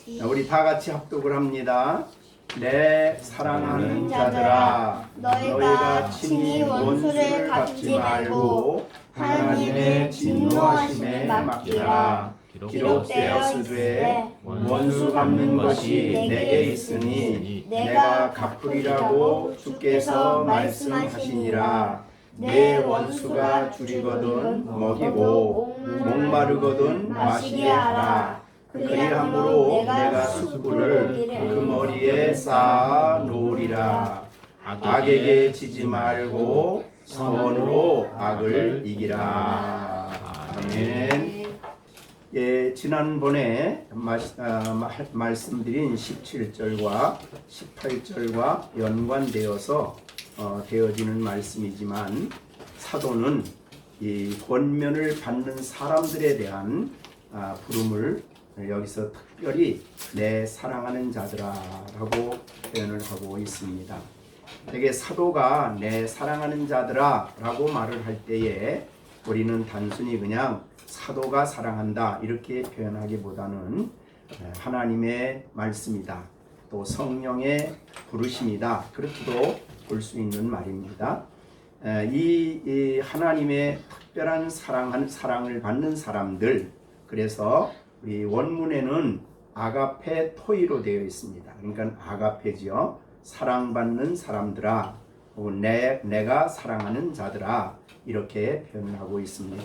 우리 다 같이 합독을 합니다. 내 사랑하는 자들아, 너희가 친히 원수를 갚지 말고 하나님의 진노하심에 맡기라. 기록되었으되 원수 갚는 것이 내게 있으니 내가 갚으리라고 주께서 말씀하시니라. 내 원수가 줄이거든 먹이고 목마르거든 마시게 하라. 그리함으로 내가 숯불을 그 머리에 쌓아 놓으리라. 악에게 지지 말고 선으로 악을 이기라. 아멘. 예, 지난번에 말씀드린 17절과 18절과 연관되어서 되어지는 말씀이지만, 사도는 이 권면을 받는 사람들에 대한 부름을 여기서 특별히 내 사랑하는 자들아 라고 표현을 하고 있습니다. 되게 사도가 내 사랑하는 자들아 라고 말을 할 때에 우리는 단순히 그냥 사도가 사랑한다 이렇게 표현하기보다는 하나님의 말씀이다, 또 성령의 부르심이다, 그렇게도 볼 수 있는 말입니다. 이 하나님의 특별한 사랑을 받는 사람들, 그래서 우리 원문에는 아가페 토이로 되어 있습니다. 그러니까 아가페지요. 사랑받는 사람들아, 혹은 내가 사랑하는 자들아, 이렇게 표현을 하고 있습니다.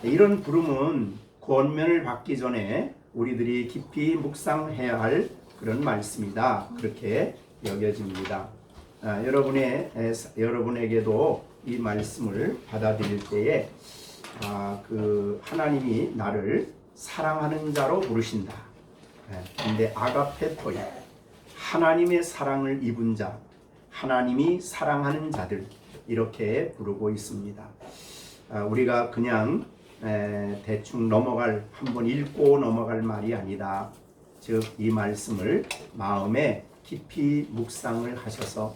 이런 부름은 권면을 받기 전에 우리들이 깊이 묵상해야 할 그런 말씀이다, 그렇게 여겨집니다. 여러분에게도 이 말씀을 받아들일 때에 하나님이 나를 사랑하는 자로 부르신다. 근데 아가페토이, 하나님의 사랑을 입은 자, 하나님이 사랑하는 자들, 이렇게 부르고 있습니다. 우리가 그냥 대충 한번 읽고 넘어갈 말이 아니다. 즉, 이 말씀을 마음에 깊이 묵상을 하셔서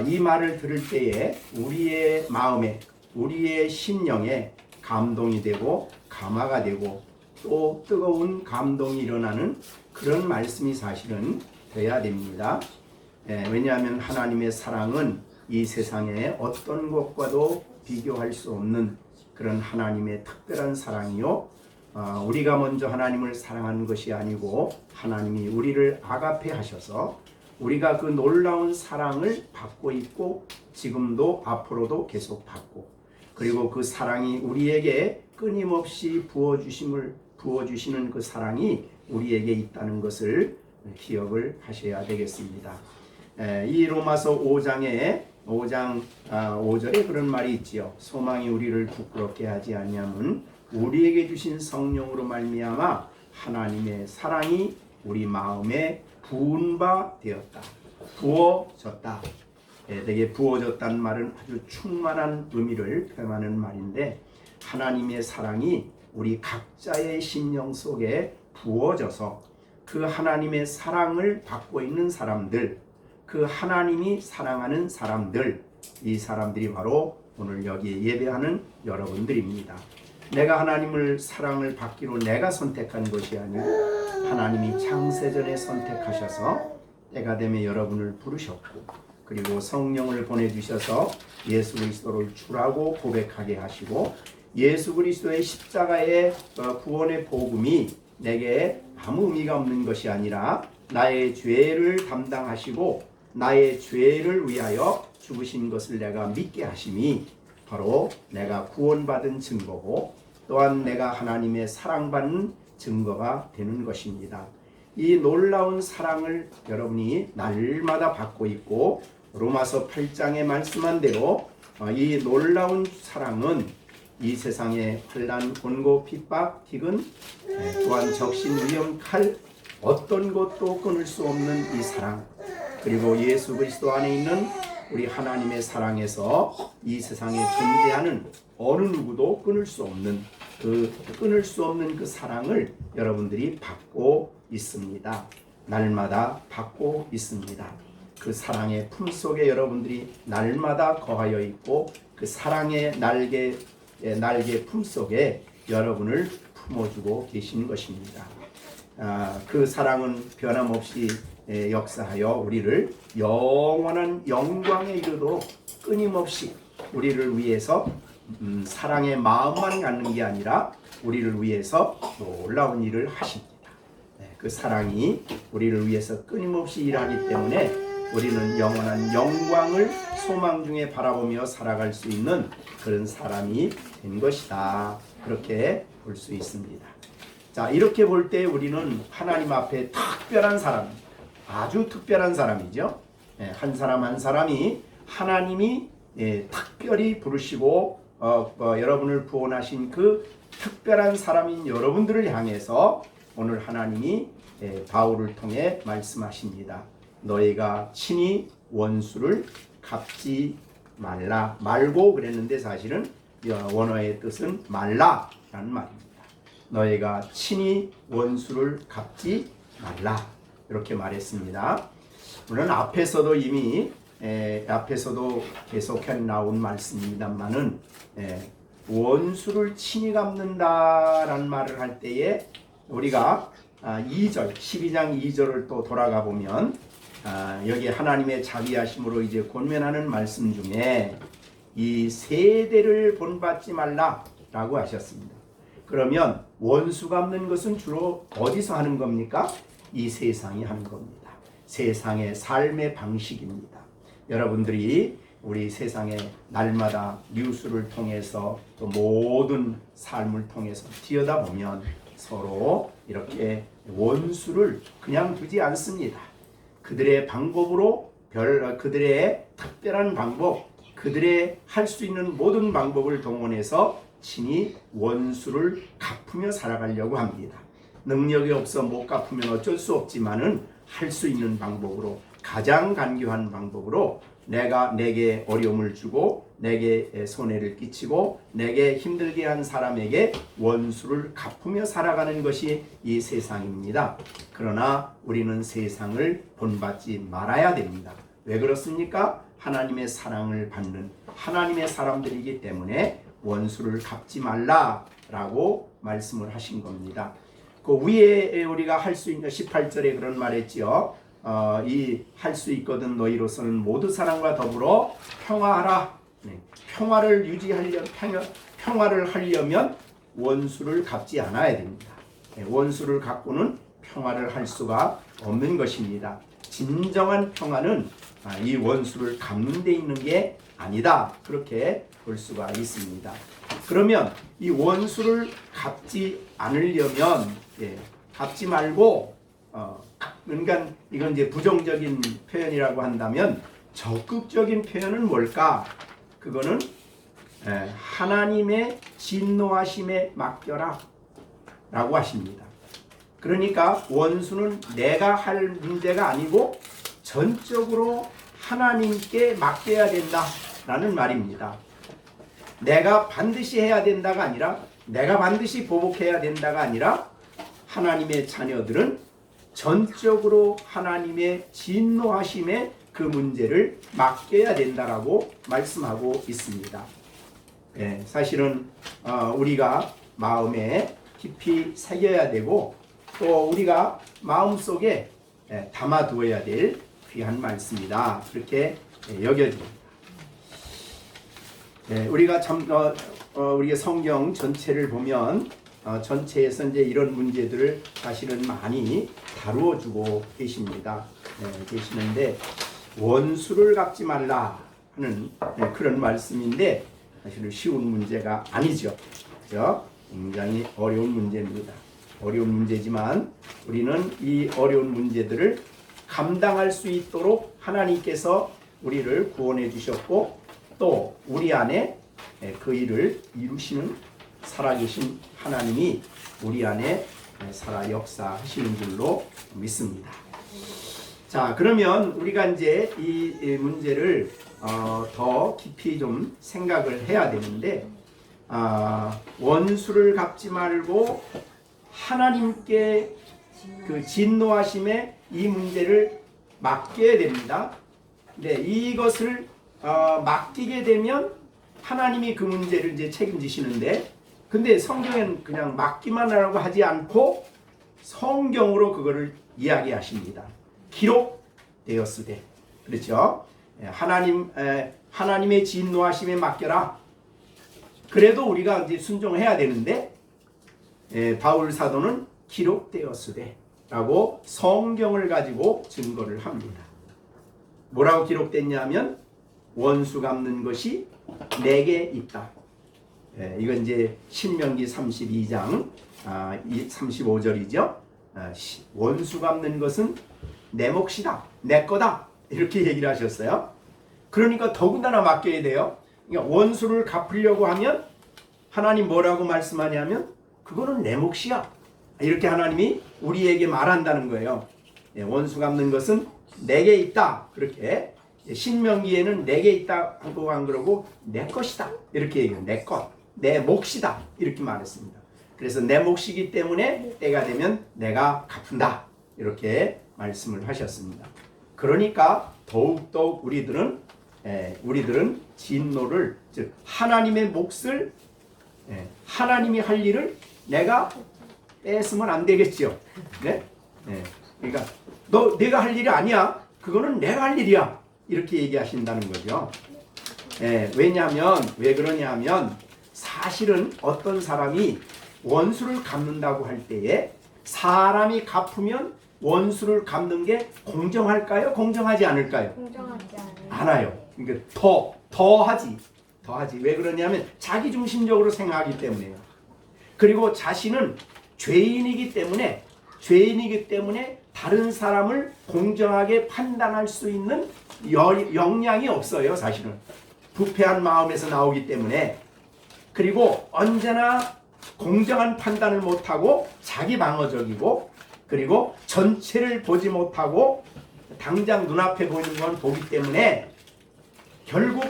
이 말을 들을 때에 우리의 마음에, 우리의 심령에 감동이 되고 감화가 되고 또 뜨거운 감동이 일어나는 그런 말씀이 사실은 돼야 됩니다. 왜냐하면 하나님의 사랑은 이 세상에 어떤 것과도 비교할 수 없는 그런 하나님의 특별한 사랑이요, 우리가 먼저 하나님을 사랑하는 것이 아니고 하나님이 우리를 아가페 하셔서 우리가 그 놀라운 사랑을 받고 있고 지금도 앞으로도 계속 받고, 그리고 그 사랑이 우리에게 끊임없이 부어주시는 그 사랑이 우리에게 있다는 것을 기억을 하셔야 되겠습니다. 이 로마서 5장 5절에 그런 말이 있지요. 소망이 우리를 부끄럽게 하지 아니함은 우리에게 주신 성령으로 말미암아 하나님의 사랑이 우리 마음에 부은 바 되었다. 부어졌다. 되게 부어졌다는 말은 아주 충만한 의미를 표현하는 말인데, 하나님의 사랑이 우리 각자의 심령 속에 부어져서 그 하나님의 사랑을 받고 있는 사람들, 그 하나님이 사랑하는 사람들, 이 사람들이 바로 오늘 여기에 예배하는 여러분들입니다. 내가 하나님을 사랑을 받기로 내가 선택한 것이 아니고 하나님이 창세전에 선택하셔서 때가 되면 여러분을 부르셨고, 그리고 성령을 보내주셔서 예수 그리스도를 주라고 고백하게 하시고, 예수 그리스도의 십자가의 구원의 복음이 내게 아무 의미가 없는 것이 아니라 나의 죄를 담당하시고 나의 죄를 위하여 죽으신 것을 내가 믿게 하심이 바로 내가 구원받은 증거고, 또한 내가 하나님의 사랑받는 증거가 되는 것입니다. 이 놀라운 사랑을 여러분이 날마다 받고 있고, 로마서 8장에 말씀한 대로 이 놀라운 사랑은 이 세상의 환난, 곤고, 핍박, 기근, 또한 적신, 위험, 칼, 어떤 것도 끊을 수 없는 이 사랑, 그리고 예수 그리스도 안에 있는 우리 하나님의 사랑에서 이 세상에 존재하는 어느 누구도 끊을 수 없는 그 사랑을 여러분들이 받고 있습니다. 날마다 받고 있습니다. 그 사랑의 품속에 여러분들이 날마다 거하여 있고, 그 사랑의 날개 품속에 여러분을 품어주고 계신 것입니다. 그 사랑은 변함없이 역사하여 우리를 영원한 영광에 이르도록 끊임없이 우리를 위해서 사랑의 마음만 갖는 게 아니라 우리를 위해서 놀라운 일을 하십니다. 그 사랑이 우리를 위해서 끊임없이 일하기 때문에 우리는 영원한 영광을 소망 중에 바라보며 살아갈 수 있는 그런 사람이 된 것이다. 그렇게 볼 수 있습니다. 자, 이렇게 볼 때 우리는 하나님 앞에 특별한 사람입니다. 아주 특별한 사람이죠. 한 사람 한 사람이 하나님이 특별히 부르시고 여러분을 구원하신 그 특별한 사람인 여러분들을 향해서 오늘 하나님이 바울을 통해 말씀하십니다. 너희가 친히 원수를 갚지 말라. 말고 그랬는데 사실은 원어의 뜻은 말라라는 말입니다. 너희가 친히 원수를 갚지 말라. 이렇게 말했습니다. 물론 앞에서도 이미 앞에서도 계속해 나온 말씀입니다만은 원수를 친히 갚는다라는 말을 할 때에 우리가 2절 12장 2절을 또 돌아가 보면 여기 하나님의 자비하심으로 이제 권면하는 말씀 중에 이 세대를 본받지 말라라고 하셨습니다. 그러면 원수 갚는 것은 주로 어디서 하는 겁니까? 이 세상이 하는 겁니다. 세상의 삶의 방식입니다. 여러분들이 우리 세상에 날마다 뉴스를 통해서 또 모든 삶을 통해서 들여다보면 서로 이렇게 원수를 그냥 두지 않습니다. 그들의 방법으로 그들의 특별한 방법, 그들의 할 수 있는 모든 방법을 동원해서 친히 원수를 갚으며 살아가려고 합니다. 능력이 없어 못 갚으면 어쩔 수 없지만은 할 수 있는 방법으로 가장 간교한 방법으로 내게 어려움을 주고 내게 손해를 끼치고 내게 힘들게 한 사람에게 원수를 갚으며 살아가는 것이 이 세상입니다. 그러나 우리는 세상을 본받지 말아야 됩니다. 왜 그렇습니까? 하나님의 사랑을 받는 하나님의 사람들이기 때문에 원수를 갚지 말라라고 말씀을 하신 겁니다. 그 위에 우리가 할 수 있는 18절에 그런 말했지요. 이 할 수 있거든 너희로서는 모두 사랑과 더불어 평화하라. 평화를 평화를 하려면 원수를 갚지 않아야 됩니다. 원수를 갚고는 평화를 할 수가 없는 것입니다. 진정한 평화는 이 원수를 갚는 데 있는 게 아니다. 그렇게 볼 수가 있습니다. 그러면 이 원수를 갚지 않으려면 갚지 말고 그러니까 이건 이제 부정적인 표현이라고 한다면 적극적인 표현은 뭘까? 그거는 하나님의 진노하심에 맡겨라 라고 하십니다. 그러니까 원수는 내가 할 문제가 아니고 전적으로 하나님께 맡겨야 된다라는 말입니다. 내가 반드시 해야 된다가 아니라 내가 반드시 보복해야 된다가 아니라 하나님의 자녀들은 전적으로 하나님의 진노하심에 그 문제를 맡겨야 된다라고 말씀하고 있습니다. 사실은 우리가 마음에 깊이 새겨야 되고 또 우리가 마음속에 담아두어야 될 귀한 말씀이다. 그렇게 여겨집니다. 우리가 우리가 성경 전체를 보면 전체에서 이제 이런 문제들을 사실은 많이 다루어주고 계십니다. 계시는데 원수를 갚지 말라 하는 그런 말씀인데 사실은 쉬운 문제가 아니죠. 그렇죠? 굉장히 어려운 문제입니다. 어려운 문제지만 우리는 이 어려운 문제들을 감당할 수 있도록 하나님께서 우리를 구원해 주셨고 또 우리 안에 그 일을 이루시는 살아계신 하나님이 우리 안에 살아 역사하시는 줄로 믿습니다. 자, 그러면 우리가 이제 이 문제를 더 깊이 좀 생각을 해야 되는데 원수를 갚지 말고 하나님께 그 진노하심에 이 문제를 맡겨야 됩니다. 근데 이것을 맡기게 되면 하나님이 그 문제를 이제 책임지시는데 근데 성경에는 그냥 맡기만 하라고 하지 않고 성경으로 그거를 이야기하십니다. 기록되었으되. 그렇죠? 하나님의 진노하심에 맡겨라. 그래도 우리가 이제 순종해야 되는데 바울 사도는 기록되었으되 라고 성경을 가지고 증거를 합니다. 뭐라고 기록됐냐면 원수 갚는 것이 내게 있다. 이건 이제 신명기 32장 35절이죠. 원수 갚는 것은 내 몫이다, 내 거다, 이렇게 얘기를 하셨어요. 그러니까 더군다나 맡겨야 돼요. 그러니까 원수를 갚으려고 하면 하나님 뭐라고 말씀하냐면 그거는 내 몫이야, 이렇게 하나님이 우리에게 말한다는 거예요. 원수 갚는 것은 내게 있다, 그렇게. 신명기에는 내게 있다 하고 안 그러고 내 것이다 이렇게 얘기해요. 내 것, 내 몫이다 이렇게 말했습니다. 그래서 내 몫이기 때문에 때가 되면 내가 갚는다 이렇게 말씀을 하셨습니다. 그러니까 더욱더욱 우리들은 진노를, 즉 하나님의 몫을, 하나님이 할 일을 내가 뺏으면 안 되겠죠. 네? 그러니까 내가 할 일이 아니야, 그거는 내가 할 일이야, 이렇게 얘기하신다는 거죠. 왜냐하면, 왜 그러냐면 사실은 어떤 사람이 원수를 갚는다고 할 때에 사람이 갚으면 원수를 갚는 게 공정할까요? 공정하지 않을까요? 공정하지 않아요. 그러니까 더하지. 왜 그러냐면 자기중심적으로 생각하기 때문에요. 그리고 자신은 죄인이기 때문에 다른 사람을 공정하게 판단할 수 있는 역량이 없어요. 사실은 부패한 마음에서 나오기 때문에. 그리고 언제나 공정한 판단을 못하고 자기 방어적이고, 그리고 전체를 보지 못하고 당장 눈앞에 보이는 건 보기 때문에 결국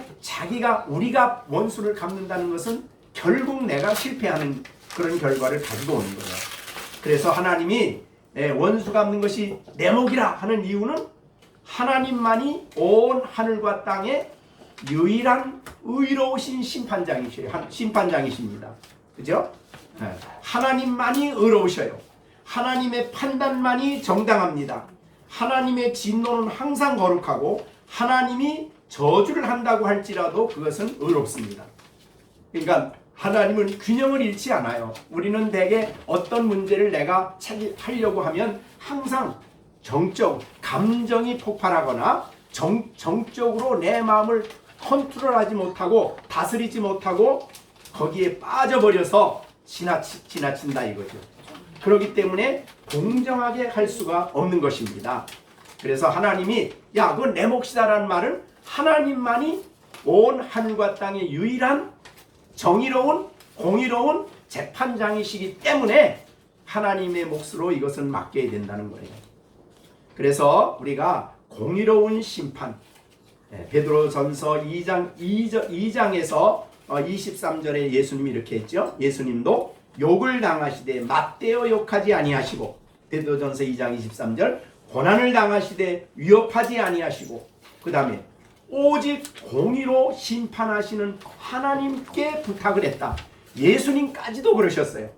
우리가 원수를 갚는다는 것은 결국 내가 실패하는 그런 결과를 가지고 오는 거예요. 그래서 하나님이 원수 갚는 것이 내 몫이라 하는 이유는 하나님만이 온 하늘과 땅에 유일한 의로우신 심판장이십니다. 그죠? 하나님만이 의로우셔요. 하나님의 판단만이 정당합니다. 하나님의 진노는 항상 거룩하고 하나님이 저주를 한다고 할지라도 그것은 의롭습니다. 그러니까 하나님은 균형을 잃지 않아요. 우리는 대개 어떤 문제를 내가 하려고 하면 항상 감정이 폭발하거나 정적으로 내 마음을 컨트롤하지 못하고 다스리지 못하고 거기에 빠져버려서 지나친다 이거죠. 그렇기 때문에 공정하게 할 수가 없는 것입니다. 그래서 하나님이 그건 내 몫이다라는 말은 하나님만이 온 하늘과 땅의 유일한 정의로운 공의로운 재판장이시기 때문에 하나님의 몫으로 이것은 맡겨야 된다는 거예요. 그래서 우리가 공의로운 심판, 베드로전서 2장에서 23절에 예수님이 이렇게 했죠. 예수님도 욕을 당하시되 맞대어 욕하지 아니하시고, 베드로전서 2장 23절, 고난을 당하시되 위협하지 아니하시고, 그 다음에 오직 공의로 심판하시는 하나님께 부탁을 했다. 예수님까지도 그러셨어요.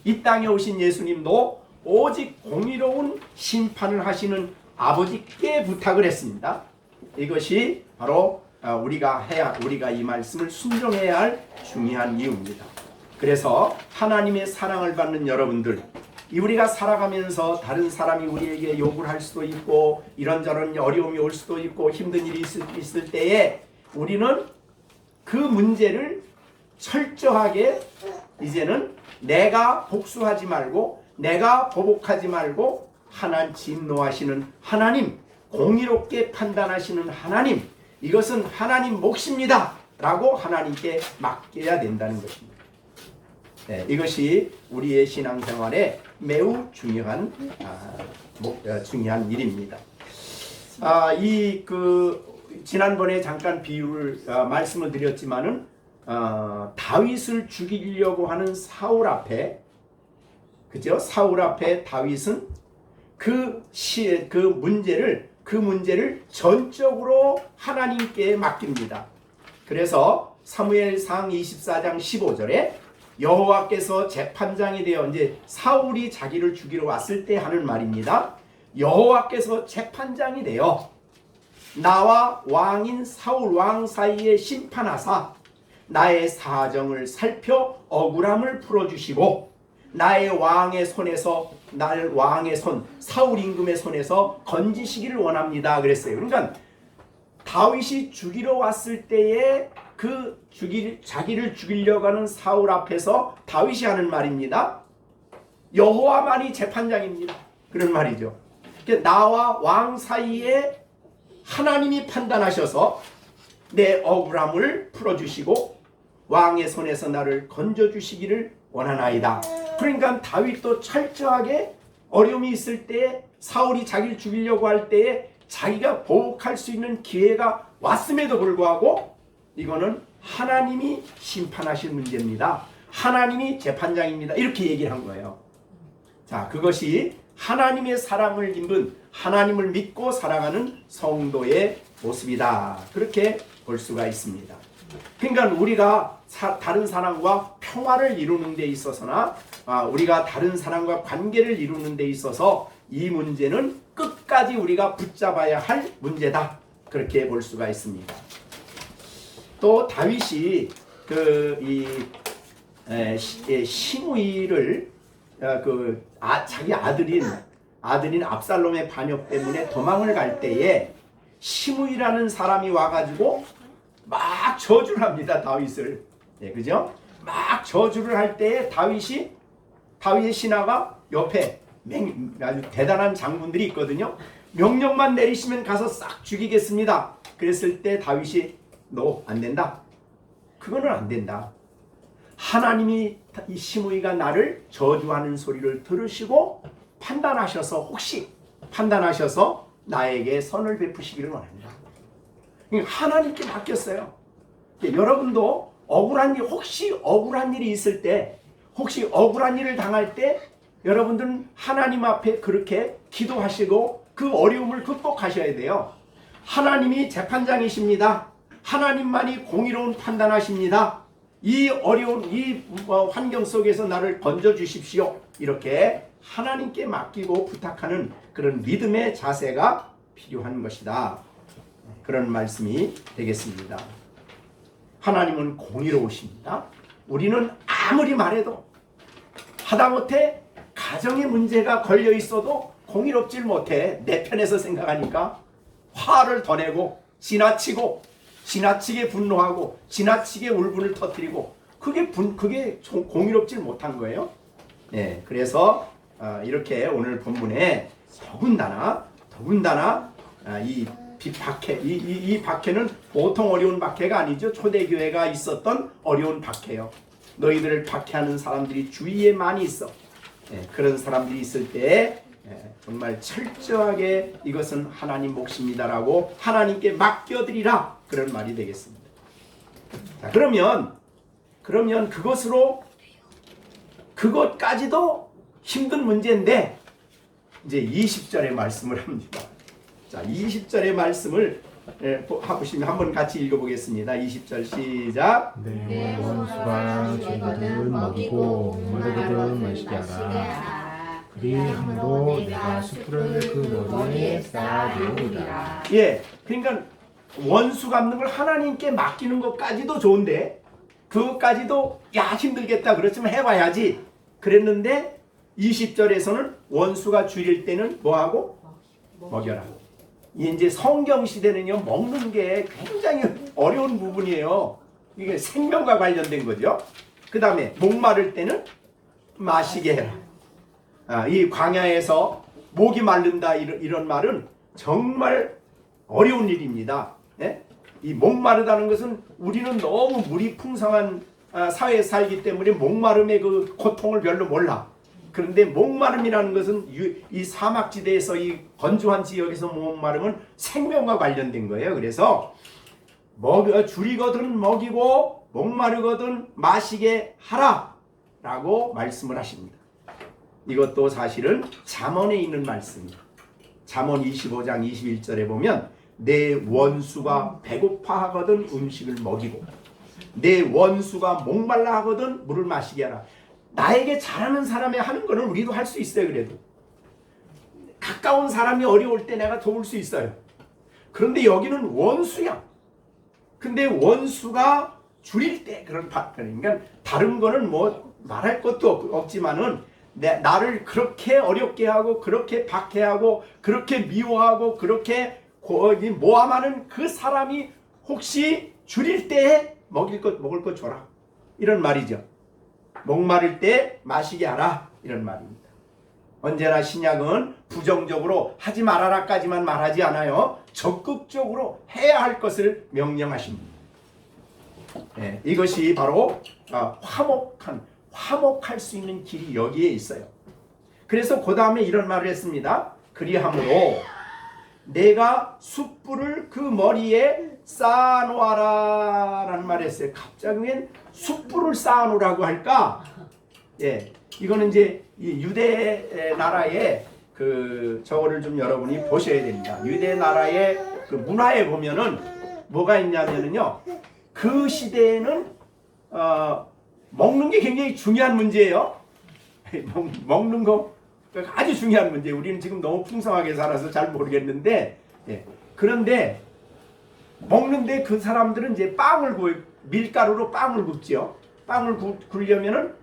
이 땅에 오신 예수님도 오직 공의로운 심판을 하시는 아버지께 부탁을 했습니다. 이것이 바로 우리가 이 말씀을 순종해야 할 중요한 이유입니다. 그래서 하나님의 사랑을 받는 여러분들, 우리가 살아가면서 다른 사람이 우리에게 욕을 할 수도 있고 이런저런 어려움이 올 수도 있고 힘든 일이 있을 때에 우리는 그 문제를 철저하게 이제는 내가 복수하지 말고 내가 보복하지 말고 하나님 진노하시는 하나님, 공의롭게 판단하시는 하나님, 이것은 하나님 몫입니다 라고 하나님께 맡겨야 된다는 것입니다. 이것이 우리의 신앙생활에 매우 중요한 일입니다. 지난번에 잠깐 비유를 말씀을 드렸지만은 다윗을 죽이려고 하는 사울 앞에, 그죠? 사울 앞에 다윗은 그 문제를 전적으로 하나님께 맡깁니다. 그래서 사무엘상 24장 15절에 여호와께서 재판장이 되어 이제 사울이 자기를 죽이러 왔을 때 하는 말입니다. 여호와께서 재판장이 되어 나와 왕인 사울 왕 사이에 심판하사 나의 사정을 살펴 억울함을 풀어주시고 나의 왕의 손에서 나를 왕의 손 사울 임금의 손에서 건지시기를 원합니다 그랬어요. 그러니까 다윗이 죽이러 왔을 때에 자기를 죽이려고 하는 사울 앞에서 다윗이 하는 말입니다. 여호와만이 재판장입니다. 그런 말이죠. 나와 왕 사이에 하나님이 판단하셔서 내 억울함을 풀어주시고 왕의 손에서 나를 건져주시기를 원하나이다. 그러니까 다윗도 철저하게 어려움이 있을 때 사울이 자기를 죽이려고 할 때에 자기가 보복할 수 있는 기회가 왔음에도 불구하고 이거는 하나님이 심판하실 문제입니다. 하나님이 재판장입니다. 이렇게 얘기를 한 거예요. 자, 그것이 하나님의 사랑을 입은 하나님을 믿고 사랑하는 성도의 모습이다. 그렇게 볼 수가 있습니다. 그러니까 우리가 다른 사람과 평화를 이루는 데 있어서나 우리가 다른 사람과 관계를 이루는 데 있어서 이 문제는 끝까지 우리가 붙잡아야 할 문제다. 그렇게 볼 수가 있습니다. 또 다윗이 시므이를 자기 아들인 압살롬의 반역 때문에 도망을 갈 때에 시므이라는 사람이 와가지고 막 저주를 합니다. 다윗을. 그죠? 막 저주를 할 때에 다윗의 신하가 옆에 아주 대단한 장군들이 있거든요. 명령만 내리시면 가서 싹 죽이겠습니다. 그랬을 때 다윗이 너 안 된다. 그거는 안 된다. 하나님이 이 시므이가 나를 저주하는 소리를 들으시고 혹시 판단하셔서 나에게 선을 베푸시기를 원합니다. 하나님께 맡겼어요. 여러분도 혹시 억울한 일이 있을 때, 혹시 억울한 일을 당할 때 여러분들은 하나님 앞에 그렇게 기도하시고 그 어려움을 극복하셔야 돼요. 하나님이 재판장이십니다. 하나님만이 공의로운 판단하십니다. 이 어려운 환경 속에서 나를 건져주십시오. 이렇게 하나님께 맡기고 부탁하는 그런 믿음의 자세가 필요한 것이다. 그런 말씀이 되겠습니다. 하나님은 공의로우십니다. 우리는 아무리 말해도 하다못해 가정의 문제가 걸려 있어도 공의롭질 못해. 내 편에서 생각하니까 화를 더 내고 지나치게 분노하고 지나치게 울분을 터뜨리고 그게 공의롭질 못한 거예요. 그래서 이렇게 오늘 본문에 더군다나 이 박해는 보통 어려운 박해가 아니죠. 초대교회가 있었던 어려운 박해요. 너희들을 박해하는 사람들이 주위에 많이 있어. 그런 사람들이 있을 때 정말 철저하게 이것은 하나님 몫입니다라고 하나님께 맡겨드리라. 그런 말이 되겠습니다. 자, 그러면 그것까지도 힘든 문제인데 이제 20절의 말씀을 합니다. 자, 20절의 말씀을 보시면 한번 같이 읽어보겠습니다. 20절 시작. 내 원수가 죄거든 먹이고 물거든 마시게 하라. 그리함으로 내가 숯불을 그 머리에 쌓아놓으리라. 그러니까 원수 갚는 걸 하나님께 맡기는 것까지도 좋은데 그것까지도 힘들겠다 그렇지만 해봐야지 그랬는데 20절에서는 원수가 줄일 때는 뭐하고? 먹여라. 이제 성경 시대는요 먹는 게 굉장히 어려운 부분이에요. 이게 생명과 관련된 거죠. 그 다음에 목마를 때는 마시게 해라. 이 광야에서 목이 마른다 이런 말은 정말 어려운 일입니다. 이 목마르다는 것은 우리는 너무 물이 풍성한 사회에 살기 때문에 목마름의 그 고통을 별로 몰라. 그런데 목마름이라는 것은 이 사막지대에서 이 건조한 지역에서 목마름은 생명과 관련된 거예요. 그래서 줄이거든 먹이고 목마르거든 마시게 하라 라고 말씀을 하십니다. 이것도 사실은 잠언에 있는 말씀입니다. 잠언 25장 21절에 보면 내 원수가 배고파하거든 음식을 먹이고 내 원수가 목말라 하거든 물을 마시게 하라. 나에게 잘하는 사람이 하는 거는 우리도 할 수 있어요. 그래도 가까운 사람이 어려울 때 내가 도울 수 있어요. 그런데 여기는 원수야. 근데 원수가 줄일 때 그런 그러니까 다른 거는 뭐 말할 것도 없지만은 나를 그렇게 어렵게 하고 그렇게 박해하고 그렇게 미워하고 그렇게 모함하는 그 사람이 혹시 줄일 때 먹을 것 줘라. 이런 말이죠. 목마를 때 마시게 하라. 이런 말입니다. 언제나 신약은 부정적으로 하지 말아라까지만 말하지 않아요. 적극적으로 해야 할 것을 명령하십니다. 네, 이것이 바로 화목할 수 있는 길이 여기에 있어요. 그래서 그 다음에 이런 말을 했습니다. 그리함으로 내가 숯불을 그 머리에 쌓아놓아라 라는 말을 했어요. 갑자기 웬 숯불을 쌓아놓으라고 할까? 예, 이거는 이제 이 유대 나라의 저거를 좀 여러분이 보셔야 됩니다. 유대 나라의 그 문화에 보면은 뭐가 있냐면은요, 그 시대에는 먹는 게 굉장히 중요한 문제예요. 먹는 거 아주 중요한 문제. 우리는 지금 너무 풍성하게 살아서 잘 모르겠는데, 예. 그런데 먹는데 그 사람들은 이제 밀가루로 빵을 굽지요. 빵을 굽려면은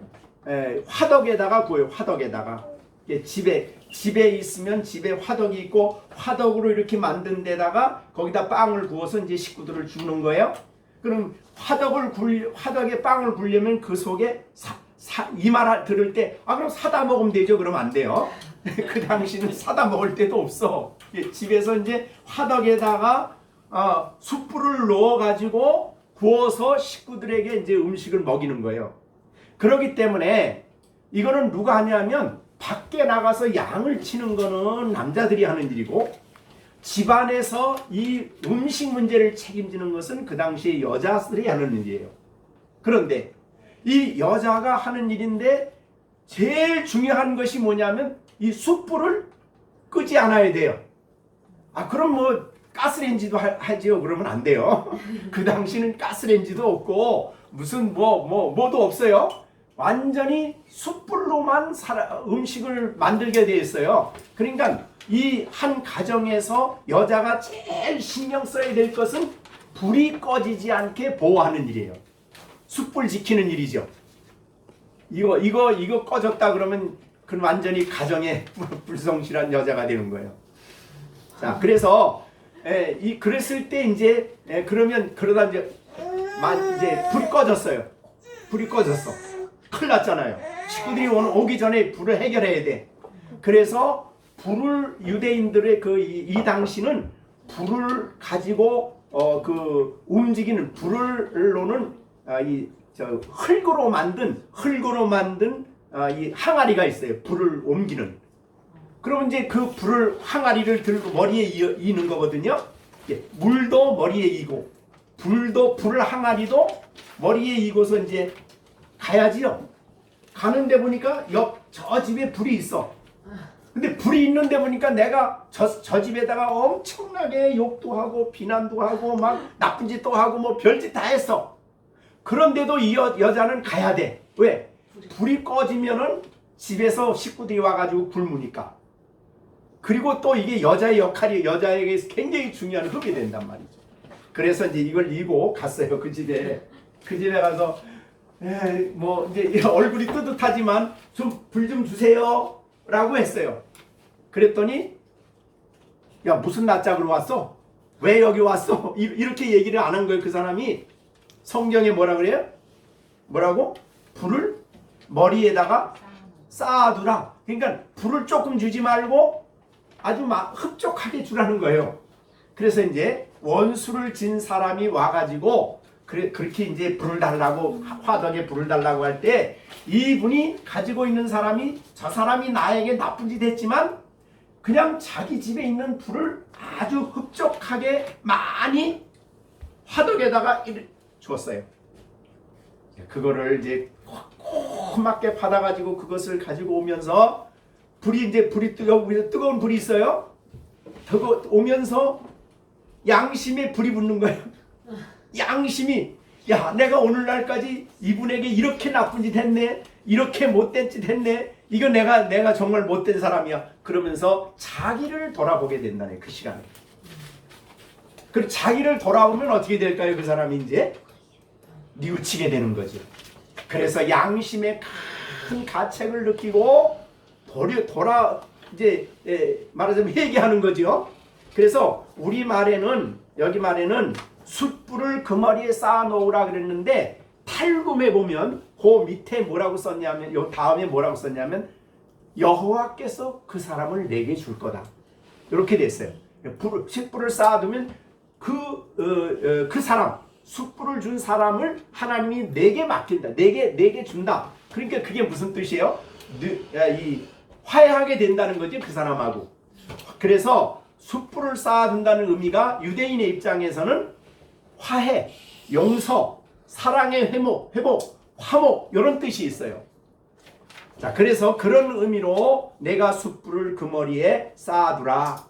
화덕에다가 구워요. 화덕에다가. 예, 집에 있으면 집에 화덕이 있고 화덕으로 이렇게 만든 데다가 거기다 빵을 구워서 이제 식구들을 주는 거예요. 그럼 화덕에 빵을 굴려면 그 속에 이 말 들을 때 그럼 사다 먹으면 되죠. 그러면 안 돼요. 그 당시는 사다 먹을 데도 없어. 집에서 이제 화덕에다가 숯불을 넣어 가지고 구워서 식구들에게 이제 음식을 먹이는 거예요. 그렇기 때문에 이거는 누가 하냐면 밖에 나가서 양을 치는 거는 남자들이 하는 일이고 집안에서 이 음식 문제를 책임지는 것은 그 당시에 여자들이 하는 일이에요. 그런데 이 여자가 하는 일인데 제일 중요한 것이 뭐냐면 이 숯불을 끄지 않아야 돼요. 그럼 뭐 가스레인지도 하지요. 그러면 안 돼요. 그 당시는 가스레인지도 없고 무슨 뭐도 없어요. 완전히 숯불로만 음식을 만들게 돼 있어요. 그러니까 이 한 가정에서 여자가 제일 신경 써야 될 것은 불이 꺼지지 않게 보호하는 일이에요. 숯불 지키는 일이죠. 이거 꺼졌다 그러면 그건 완전히 가정에 불성실한 여자가 되는 거예요. 자, 그래서 그랬을 때 이제 그러다 이제 불이 꺼졌어요. 불이 꺼졌어. 큰일 났잖아요. 식구들이 오기 전에 불을 해결해야 돼. 그래서 유대인들의 이 당시는 불을 가지고 움직이는 불로는 흙으로 만든 이 항아리가 있어요. 불을 옮기는. 그러면 이제 그 항아리를 들고 머리에 이는 거거든요. 물도 머리에 이고 불을 항아리도 머리에 이고서 이제 가야지요. 가는데 보니까 저 집에 불이 있어. 근데 불이 있는데 보니까 내가 저 집에다가 엄청나게 욕도 하고 비난도 하고 막 나쁜 짓도 하고 뭐 별짓 다 했어. 그런데도 이 여자는 가야 돼. 왜? 불이 꺼지면은 집에서 식구들이 와가지고 굶으니까. 그리고 또 이게 여자의 역할이 여자에게 굉장히 중요한 흙이 된단 말이죠. 그래서 이제 이걸 이고 갔어요. 그 집에 가서 이제 얼굴이 뜨뜻하지만 불 좀 주세요 라고 했어요. 그랬더니 야, 무슨 낯짝으로 왔어? 왜 여기 왔어? 이렇게 얘기를 안 한 거예요. 그 사람이. 성경에 뭐라 그래요? 뭐라고? 불을 머리에다가 쌓아두라. 그러니까 불을 조금 주지 말고 아주 흡족하게 주라는 거예요. 그래서 이제 원수를 진 사람이 와가지고 그렇게 이제 불을 달라고, 화덕에 불을 달라고 할 때 이분이 가지고 있는 사람이 저 사람이 나에게 나쁜 짓 했지만 그냥 자기 집에 있는 불을 아주 흡족하게 많이 화덕에다가 줬어요. 그거를 이제 고맙게 받아가지고 그것을 가지고 오면서 불이 뜨거운 불이 있어요. 오면서 양심에 불이 붙는 거예요. 양심이 야, 내가 오늘날까지 이분에게 이렇게 나쁜 짓 했네, 이렇게 못된 짓 했네, 이거 내가 정말 못된 사람이야. 그러면서 자기를 돌아보게 된다네, 그 시간에. 그리고 자기를 돌아보면 어떻게 될까요? 그 사람이 이제 뉘우치게 되는 거죠. 그래서 양심의 큰 가책을 느끼고 이제 말하자면 회개하는 거죠. 그래서 우리 말에는, 여기 말에는 숯불을 그 머리에 쌓아 놓으라 그랬는데, 탈금에 보면 그 밑에 뭐라고 썼냐면, 요 다음에 뭐라고 썼냐면, 여호와께서 그 사람을 내게 줄 거다, 이렇게 됐어요. 숯불을 쌓아두면 그 사람, 숯불을 준 사람을 하나님이 내게 맡긴다, 내게 준다. 그러니까 그게 무슨 뜻이에요? 이 화해하게 된다는 거지, 그 사람하고. 그래서 숯불을 쌓아둔다는 의미가 유대인의 입장에서는 화해, 용서, 사랑의 회복, 화목, 이런 뜻이 있어요. 자, 그래서 그런 의미로 내가 숯불을 그 머리에 쌓아두라.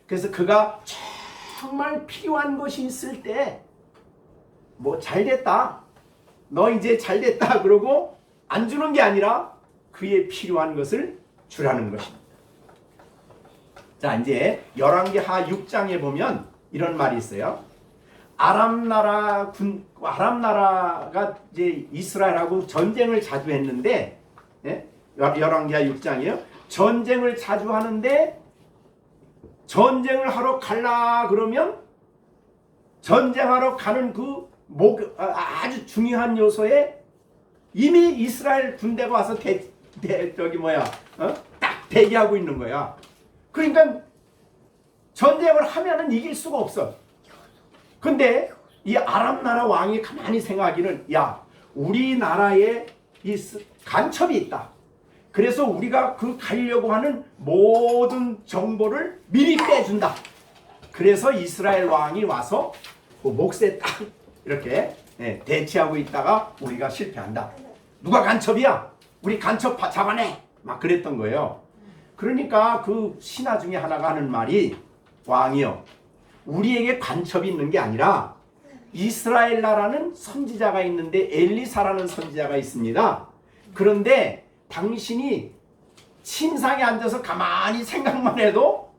그래서 그가 정말 필요한 것이 있을 때, 뭐 잘됐다, 너 이제 잘됐다 그러고 안 주는 게 아니라 그의 필요한 것을 주라는 것입니다. 자, 이제 열왕기하 6장에 보면 이런 말이 있어요. 아람 나라가 이제 이스라엘하고 전쟁을 자주 했는데, 열왕기하 6장이요. 전쟁을 자주 하는데, 전쟁을 하러 갈라 그러면 전쟁하러 가는 그 아주 중요한 요소에 이미 이스라엘 군대가 와서 딱 대기하고 있는 거야. 그러니까 전쟁을 하면은 이길 수가 없어. 근데 이 아람 나라 왕이 가만히 생각하기는, 야, 우리나라에 이 간첩이 있다. 그래서 우리가 그 가려고 하는 모든 정보를 미리 빼준다. 그래서 이스라엘 왕이 와서 그 몫에 딱 이렇게 대치하고 있다가 우리가 실패한다. 누가 간첩이야? 우리 간첩 잡아내! 막 그랬던 거예요. 그러니까 그 신하 중에 하나가 하는 말이, 왕이요, 우리에게 간첩이 있는 게 아니라 이스라엘 나라는 선지자가 있는데, 엘리사라는 선지자가 있습니다. 그런데 당신이 침상에 앉아서 가만히 생각만 해도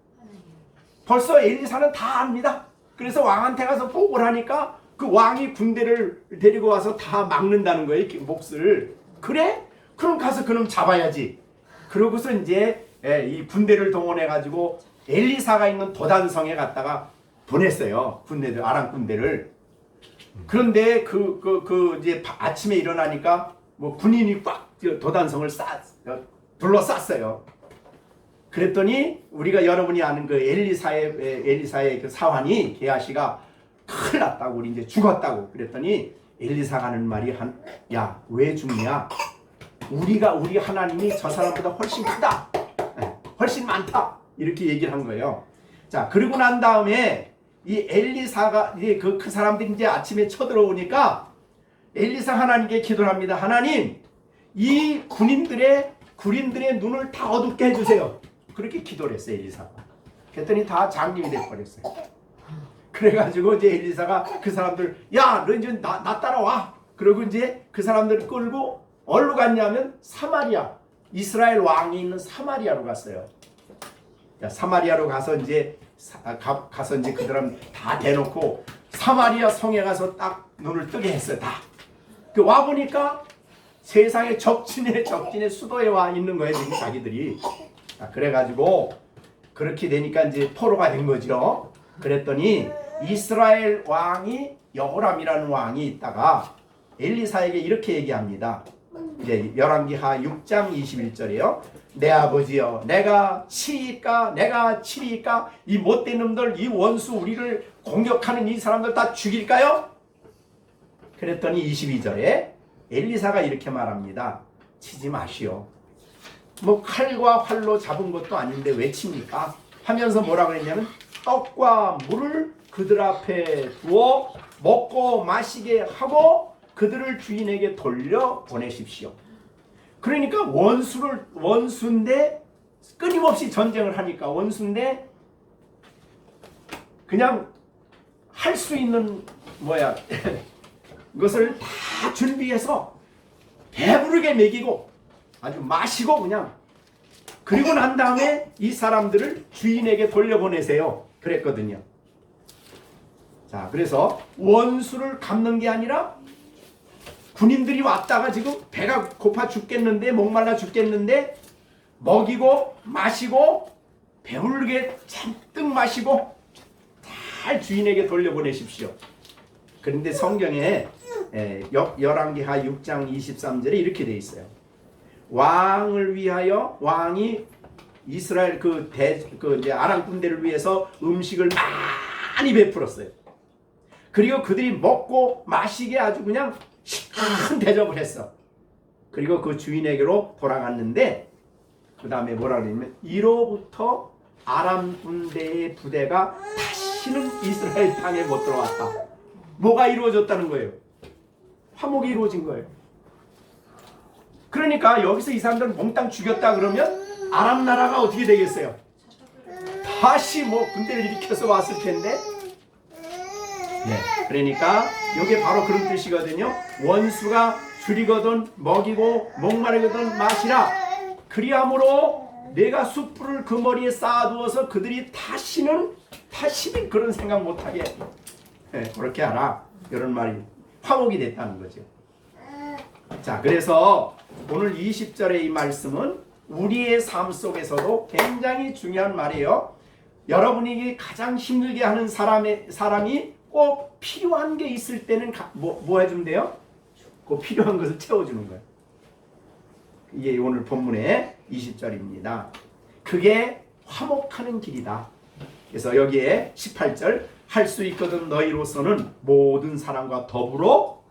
벌써 엘리사는 다 압니다. 그래서 왕한테 가서 보고를 하니까 그 왕이 군대를 데리고 와서 다 막는다는 거예요, 몫을. 그래? 그럼 가서 그놈 잡아야지. 그러고서 이제 이 군대를 동원해 가지고 엘리사가 있는 도단성에 갔다가 보냈어요, 군대들, 아람 군대를. 그런데 이제 아침에 일어나니까 뭐 군인이 꽉 도단성을 둘러쌌어요. 그랬더니 우리가 여러분이 아는 그 엘리사의 그 사환이, 게하시가 큰일 났다고, 우리 이제 죽었다고. 그랬더니 엘리사가 하는 말이, 야, 왜 죽냐? 우리 하나님이 저 사람보다 훨씬 크다, 훨씬 많다, 이렇게 얘기를 한 거예요. 자, 그러고 난 다음에 이 엘리사가 이제 그 사람들이 이제 아침에 쳐들어오니까 엘리사 하나님께 기도를 합니다. 하나님, 이 군인들의 눈을 다 어둡게 해주세요. 그렇게 기도를 했어요, 엘리사가. 그랬더니 다 장님이 돼버렸어요. 그래가지고 이제 엘리사가 그 사람들, 야, 너 이제 나 따라와. 그리고 이제 그 사람들을 끌고 어디로 갔냐면 사마리아, 이스라엘 왕이 있는 사마리아로 갔어요. 사마리아로 가서 이제 그 사람 다 대놓고 사마리아 성에 가서 딱 눈을 뜨게 했어요. 다. 와 보니까 세상에 적진의 수도에 와 있는 거예요, 지금 자기들이. 그래가지고 그렇게 되니까 이제 포로가 된 거죠. 그랬더니 이스라엘 왕이, 여호람이라는 왕이 있다가 엘리사에게 이렇게 얘기합니다. 이제 열왕기하 6장 21절이에요. 내 아버지여, 내가 치리까? 이 못된 놈들, 이 원수, 우리를 공격하는 이 사람들 다 죽일까요? 그랬더니 22절에 엘리사가 이렇게 말합니다. 치지 마시오. 뭐 칼과 활로 잡은 것도 아닌데 왜 칩니까? 하면서 뭐라 그랬냐면, 떡과 물을 그들 앞에 두어 먹고 마시게 하고 그들을 주인에게 돌려 보내십시오. 그러니까 원수인데 끊임없이 전쟁을 하니까, 원수인데 그냥 할 수 있는 그것을 다 준비해서 배부르게 먹이고 아주 마시고 그냥 그리고 난 다음에 이 사람들을 주인에게 돌려보내세요. 그랬거든요. 자, 그래서 원수를 갚는 게 아니라 군인들이 왔다가 지금 배가 고파 죽겠는데 목말라 죽겠는데 먹이고 마시고 배부르게 잔뜩 마시고 잘 주인에게 돌려보내십시오. 그런데 성경에 열왕기하 6장 23절에 이렇게 돼 있어요. 왕을 위하여 왕이 이스라엘 이제 아람 군대를 위해서 음식을 많이 베풀었어요. 그리고 그들이 먹고 마시게 아주 그냥 큰 대접을 했어. 그리고 그 주인에게로 돌아갔는데 그 다음에 뭐라 그러냐면 이로부터 아람 군대의 부대가 다시는 이스라엘 땅에 못 들어왔다. 뭐가 이루어졌다는 거예요? 화목이 이루어진 거예요. 그러니까 여기서 이 사람들은 몽땅 죽였다 그러면 아람 나라가 어떻게 되겠어요? 다시 뭐 군대를 일으켜서 왔을 텐데. 네, 그러니까 이게 바로 그런 뜻이거든요. 원수가 줄이거든 먹이고 목마르거든 마시라. 그리함으로 내가 숯불을 그 머리에 쌓아두어서 그들이 다시는 그런 생각 못하게 그렇게 하라. 이런 말이 화목이 됐다는 거죠. 자, 그래서 오늘 20절의 이 말씀은 우리의 삶 속에서도 굉장히 중요한 말이에요. 여러분에게 가장 힘들게 하는 사람이 꼭 필요한 게 있을 때는 뭐 해주면 돼요? 그 필요한 것을 채워주는 거예요. 이게 오늘 본문의 20절입니다. 그게 화목하는 길이다. 그래서 여기에 18절 할 수 있거든 너희로서는 모든 사람과 더불어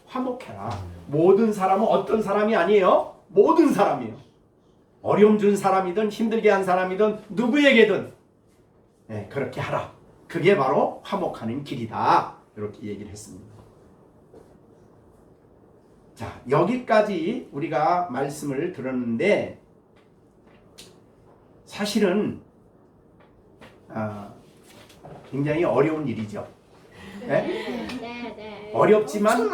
화목해라. 모든 사람은 어떤 사람이 아니에요. 모든 사람이에요. 어려움 준 사람이든 힘들게 한 사람이든 누구에게든 그렇게 하라. 그게 바로 화목하는 길이다. 이렇게 얘기를 했습니다. 자, 여기까지 우리가 말씀을 들었는데 사실은 굉장히 어려운 일이죠. 네? 어렵지만은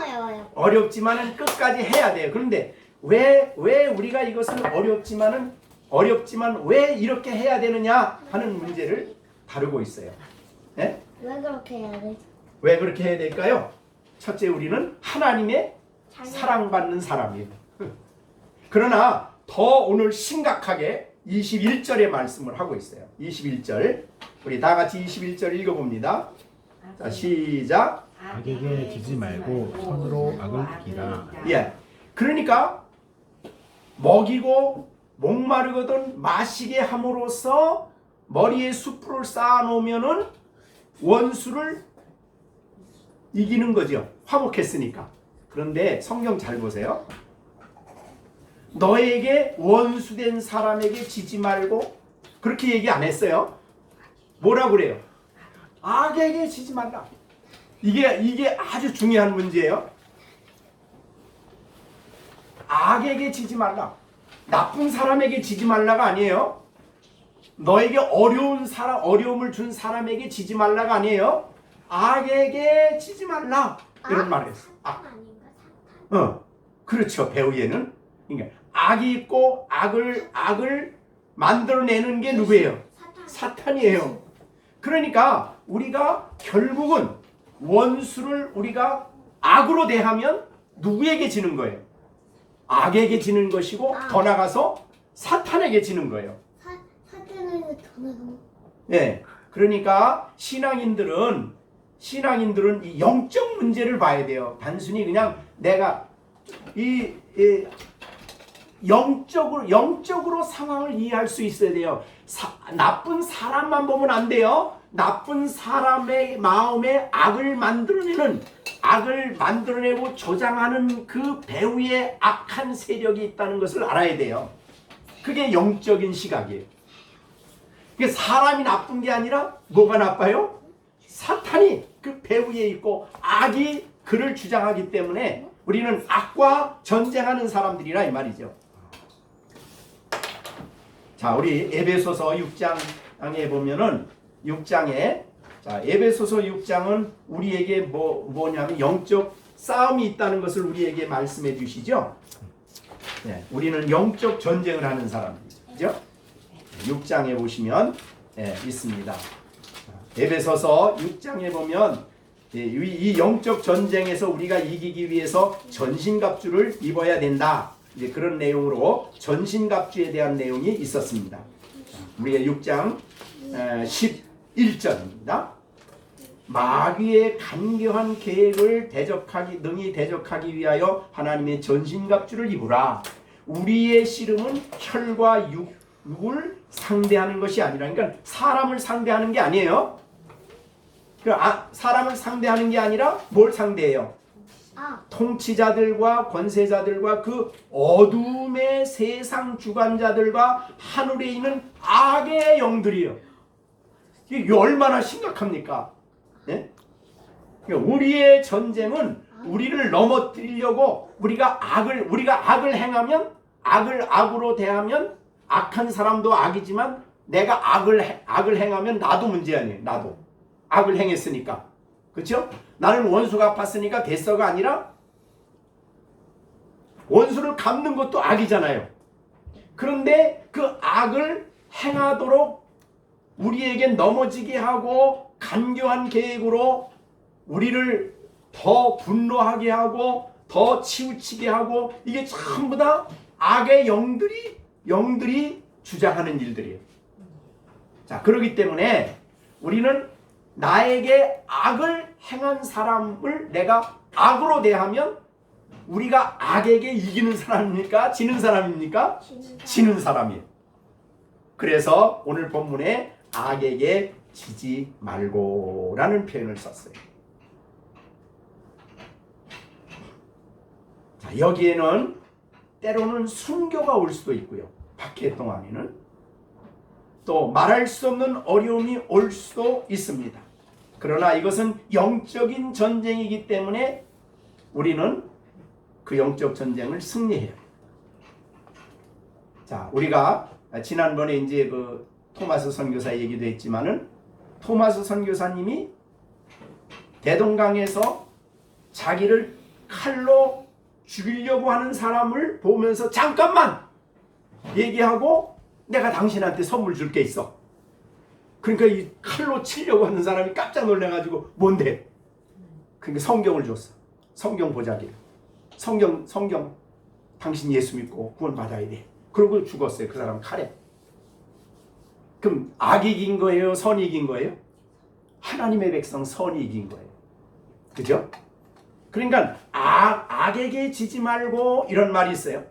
끝까지 해야 돼요. 그런데 왜 우리가 이것을 어렵지만 왜 이렇게 해야 되느냐 하는 문제를 다루고 있어요. 네? 왜 그렇게 해야 돼? 왜 그렇게 해야 될까요? 첫째, 우리는 하나님의 사랑받는 사람이에요. 그러나 더 오늘 심각하게 21절의 말씀을 하고 있어요. 21절 우리 다 같이 21절 읽어봅니다. 자, 시작. 악에게 지지 말고 선으로 악을 이기라. 예, 그러니까 먹이고 목마르거든 마시게 함으로써 머리에 숯불을 쌓아놓으면은 원수를 이기는 거죠. 화목했으니까. 그런데 성경 잘 보세요. 너에게 원수된 사람에게 지지 말고 그렇게 얘기 안 했어요. 뭐라고 그래요? 악에게 지지 말라. 이게 아주 중요한 문제예요. 악에게 지지 말라. 나쁜 사람에게 지지 말라가 아니에요. 너에게 어려움을 준 사람에게 지지 말라가 아니에요. 악에게 지지 말라. 이런 말을 했어. 그렇죠. 배우에는. 그러니까 악이 있고 악을 만들어내는 게 누구예요? 사탄이에요. 그러니까 우리가 결국은 원수를 우리가 악으로 대하면 누구에게 지는 거예요? 악에게 지는 것이고 더 나가서 사탄에게 지는 거예요. 사탄에게 더 나가면? 네, 그러니까 신앙인들은 이 영적 문제를 봐야 돼요. 단순히 그냥 내가 이 영적으로 상황을 이해할 수 있어야 돼요. 나쁜 사람만 보면 안 돼요. 나쁜 사람의 마음에 악을 만들어내고 조장하는 그 배후에 악한 세력이 있다는 것을 알아야 돼요. 그게 영적인 시각이에요. 그게 사람이 나쁜 게 아니라 뭐가 나빠요? 사탄이 그 배후에 있고 악이 그를 주장하기 때문에 우리는 악과 전쟁하는 사람들이라 이 말이죠. 자, 우리 에베소서 6장에 보면은 6장에 자, 에베소서 6장은 우리에게 뭐냐면 영적 싸움이 있다는 것을 우리에게 말씀해 주시죠. 네, 우리는 영적 전쟁을 하는 사람들이죠. 6장에 보시면 있습니다. 에베소서 6장에 보면 이 영적 전쟁에서 우리가 이기기 위해서 전신갑주를 입어야 된다. 이제 그런 내용으로 전신갑주에 대한 내용이 있었습니다. 우리가 6장 11절입니다. 마귀의 간교한 계획을 능히 대적하기 위하여 하나님의 전신갑주를 입으라. 우리의 씨름은 혈과 육을 상대하는 것이 아니라, 그러니까 사람을 상대하는 게 아니에요. 사람을 상대하는 게 아니라 뭘 상대해요? 통치자들과 권세자들과 그 어둠의 세상 주관자들과 하늘에 있는 악의 영들이에요. 이게 얼마나 심각합니까? 네? 우리의 전쟁은 우리를 넘어뜨리려고 우리가 악을 행하면, 악으로 대하면, 악한 사람도 악이지만 내가 악을 행하면 나도 문제 아니에요. 나도 악을 행했으니까. 그렇죠? 나는 원수가 아팠으니까 됐어가 아니라 원수를 갚는 것도 악이잖아요. 그런데 그 악을 행하도록 우리에게 넘어지게 하고 간교한 계획으로 우리를 더 분노하게 하고 더 치우치게 하고, 이게 전부 다 악의 영들이 주장하는 일들이에요. 자, 그렇기 때문에 우리는 나에게 악을 행한 사람을 내가 악으로 대하면 우리가 악에게 이기는 사람입니까? 지는 사람입니까? 지는 사람이에요. 그래서 오늘 본문에 악에게 지지 말고 라는 표현을 썼어요. 자, 여기에는 때로는 순교가 올 수도 있고요. 박해 동안에는 또 말할 수 없는 어려움이 올 수도 있습니다. 그러나 이것은 영적인 전쟁이기 때문에 우리는 그 영적 전쟁을 승리해요. 자, 우리가 지난번에 이제 그 토마스 선교사 얘기도 했지만은, 토마스 선교사님이 대동강에서 자기를 칼로 죽이려고 하는 사람을 보면서 잠깐만 얘기하고, 내가 당신한테 선물 줄 게 있어. 그러니까 이 칼로 치려고 하는 사람이 깜짝 놀라가지고, 뭔데? 그러니까 성경을 줬어. 성경 보자기를. 성경 당신 예수 믿고 구원 받아야 돼. 그러고 죽었어요. 그 사람 칼에. 그럼 악이 이긴 거예요? 선이 이긴 거예요? 하나님의 백성 선이 이긴 거예요. 그죠? 그러니까 악에게 지지 말고 이런 말이 있어요.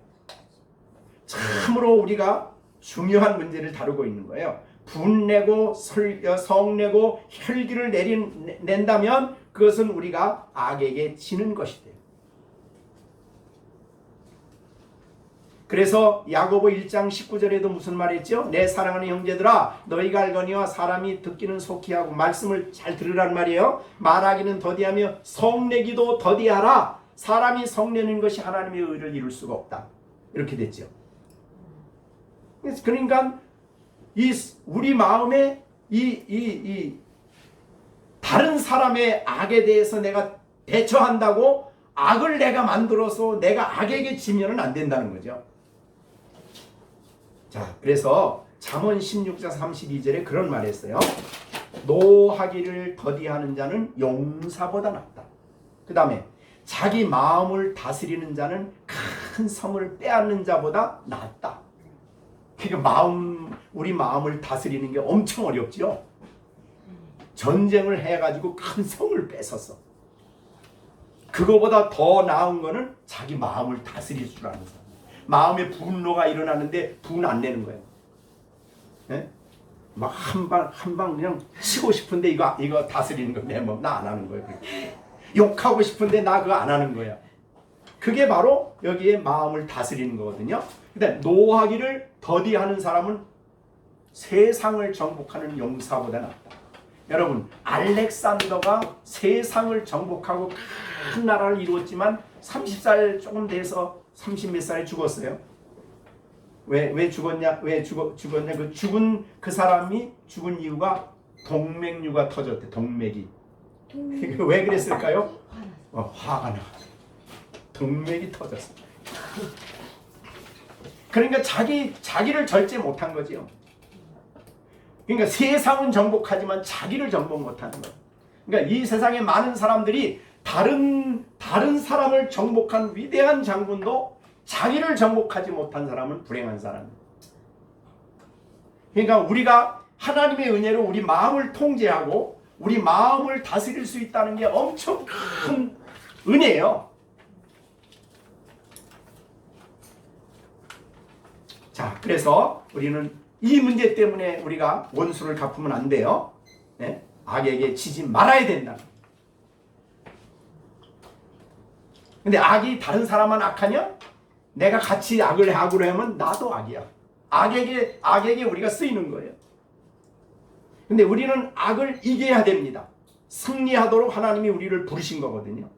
참으로 우리가 중요한 문제를 다루고 있는 거예요. 분내고 성내고 혈기를 낸다면 그것은 우리가 악에게 지는 것이 돼요. 그래서 야고보 1장 19절에도 무슨 말했죠? 내 사랑하는 형제들아, 너희가 알거니와 사람이 듣기는 속히 하고, 말씀을 잘 들으란 말이에요. 말하기는 더디하며 성내기도 더디하라. 사람이 성내는 것이 하나님의 의를 이룰 수가 없다. 이렇게 됐죠. 그러니까 우리 마음에 다른 사람의 악에 대해서 내가 대처한다고 악을 내가 만들어서 내가 악에게 지면은 안 된다는 거죠. 자, 그래서 잠언 16장 32절에 그런 말 했어요. 노하기를 더디하는 자는 용사보다 낫다. 그 다음에 자기 마음을 다스리는 자는 큰 성을 빼앗는 자보다 낫다. 그러니까 우리 마음을 다스리는 게 엄청 어렵죠. 전쟁을 해가지고 큰 성을 뺏었어. 그거보다 더 나은 거는 자기 마음을 다스릴 줄 아는 사람. 마음에 분노가 일어나는데 분 안 내는 거예요. 네? 막 한 방 그냥 치고 싶은데 이거 다스리는 거 내 몸 나 안 하는 거예요. 욕하고 싶은데 나 그거 안 하는 거야. 그게 바로 여기에 마음을 다스리는 거거든요. 근데 노하기를 더디하는 사람은 세상을 정복하는 용사보다 낫다. 여러분, 알렉산더가 세상을 정복하고 큰 나라를 이루었지만 30살 조금 돼서 30몇 살에 죽었어요. 왜 죽었냐? 죽은 그 사람이 죽은 이유가 동맥류가 터졌대. 동맥이. 왜 그랬을까요? 화가 나. 동맥이 터졌어. 그러니까 자기를 절제 못한 거지요. 그러니까 세상은 정복하지만 자기를 정복 못하는 거예요. 그러니까 이 세상에 많은 사람들이 다른 사람을 정복한 위대한 장군도 자기를 정복하지 못한 사람은 불행한 사람이에요. 그러니까 우리가 하나님의 은혜로 우리 마음을 통제하고 우리 마음을 다스릴 수 있다는 게 엄청 큰 은혜예요. 자, 그래서 우리는 이 문제 때문에 우리가 원수를 갚으면 안 돼요. 네? 악에게 지지 말아야 된다. 근데 악이 다른 사람만 악하냐? 내가 같이 악을 하면 나도 악이야. 악에게 우리가 쓰이는 거예요. 근데 우리는 악을 이겨야 됩니다. 승리하도록 하나님이 우리를 부르신 거거든요.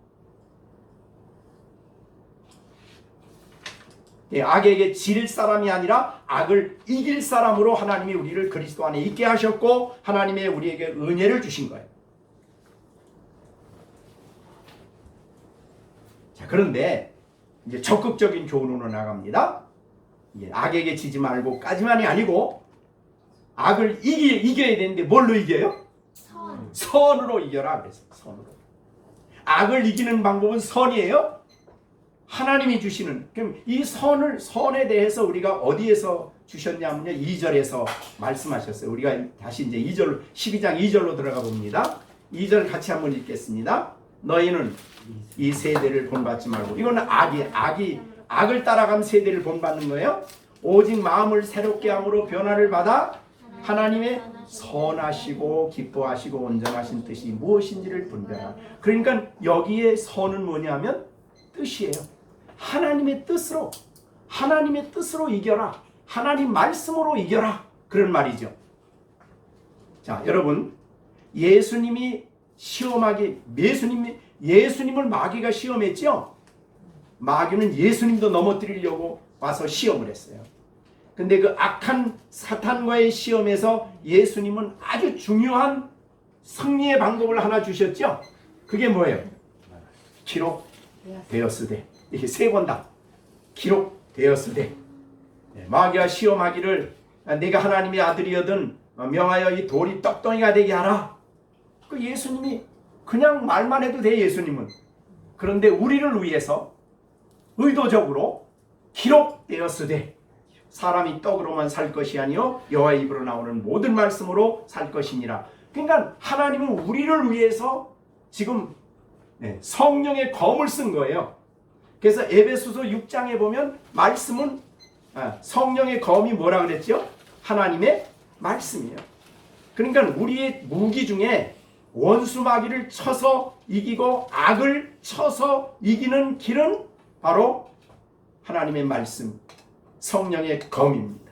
악에게 질 사람이 아니라 악을 이길 사람으로 하나님이 우리를 그리스도 안에 있게 하셨고 하나님의 우리에게 은혜를 주신 거예요. 자, 그런데 이제 적극적인 교훈으로 나갑니다. 악에게 지지 말고까지만이 아니고 악을 이겨야 되는데 뭘로 이겨요? 선으로 이겨라 그래서 선으로. 악을 이기는 방법은 선이에요. 하나님이 주시는. 그럼 이 선에 대해서 우리가 어디에서 주셨냐면요, 2절에서 말씀하셨어요. 우리가 다시 이제 2절 12장 2절로 들어가 봅니다. 2절 같이 한번 읽겠습니다. 너희는 이 세대를 본받지 말고, 이거는 악을 따라간 세대를 본받는 거예요. 오직 마음을 새롭게 함으로 변화를 받아 하나님의 선하시고 기뻐하시고 온전하신 뜻이 무엇인지를 분별하라. 그러니까 여기에 선은 뭐냐면 뜻이에요. 하나님의 뜻으로 이겨라. 하나님 말씀으로 이겨라. 그런 말이죠. 자, 여러분, 예수님을 마귀가 시험했죠. 마귀는 예수님도 넘어뜨리려고 와서 시험을 했어요. 근데 그 악한 사탄과의 시험에서 예수님은 아주 중요한 승리의 방법을 하나 주셨죠. 그게 뭐예요? 기록되었으되. 이게 3번 다 기록되었으되. 마귀가 시험하기를 내가 하나님의 아들이거든 명하여 이 돌이 떡덩이가 되게 하라. 그 예수님이 그냥 말만 해도 돼. 예수님은. 그런데 우리를 위해서 의도적으로 기록되었으되 사람이 떡으로만 살 것이 아니요 여호와의 입으로 나오는 모든 말씀으로 살 것이니라. 그러니까 하나님은 우리를 위해서 지금 성령의 검을 쓴 거예요. 그래서 에베소서 6장에 보면 말씀은 성령의 검이 뭐라 그랬죠? 하나님의 말씀이에요. 그러니까 우리의 무기 중에 원수 마귀를 쳐서 이기고 악을 쳐서 이기는 길은 바로 하나님의 말씀, 성령의 검입니다.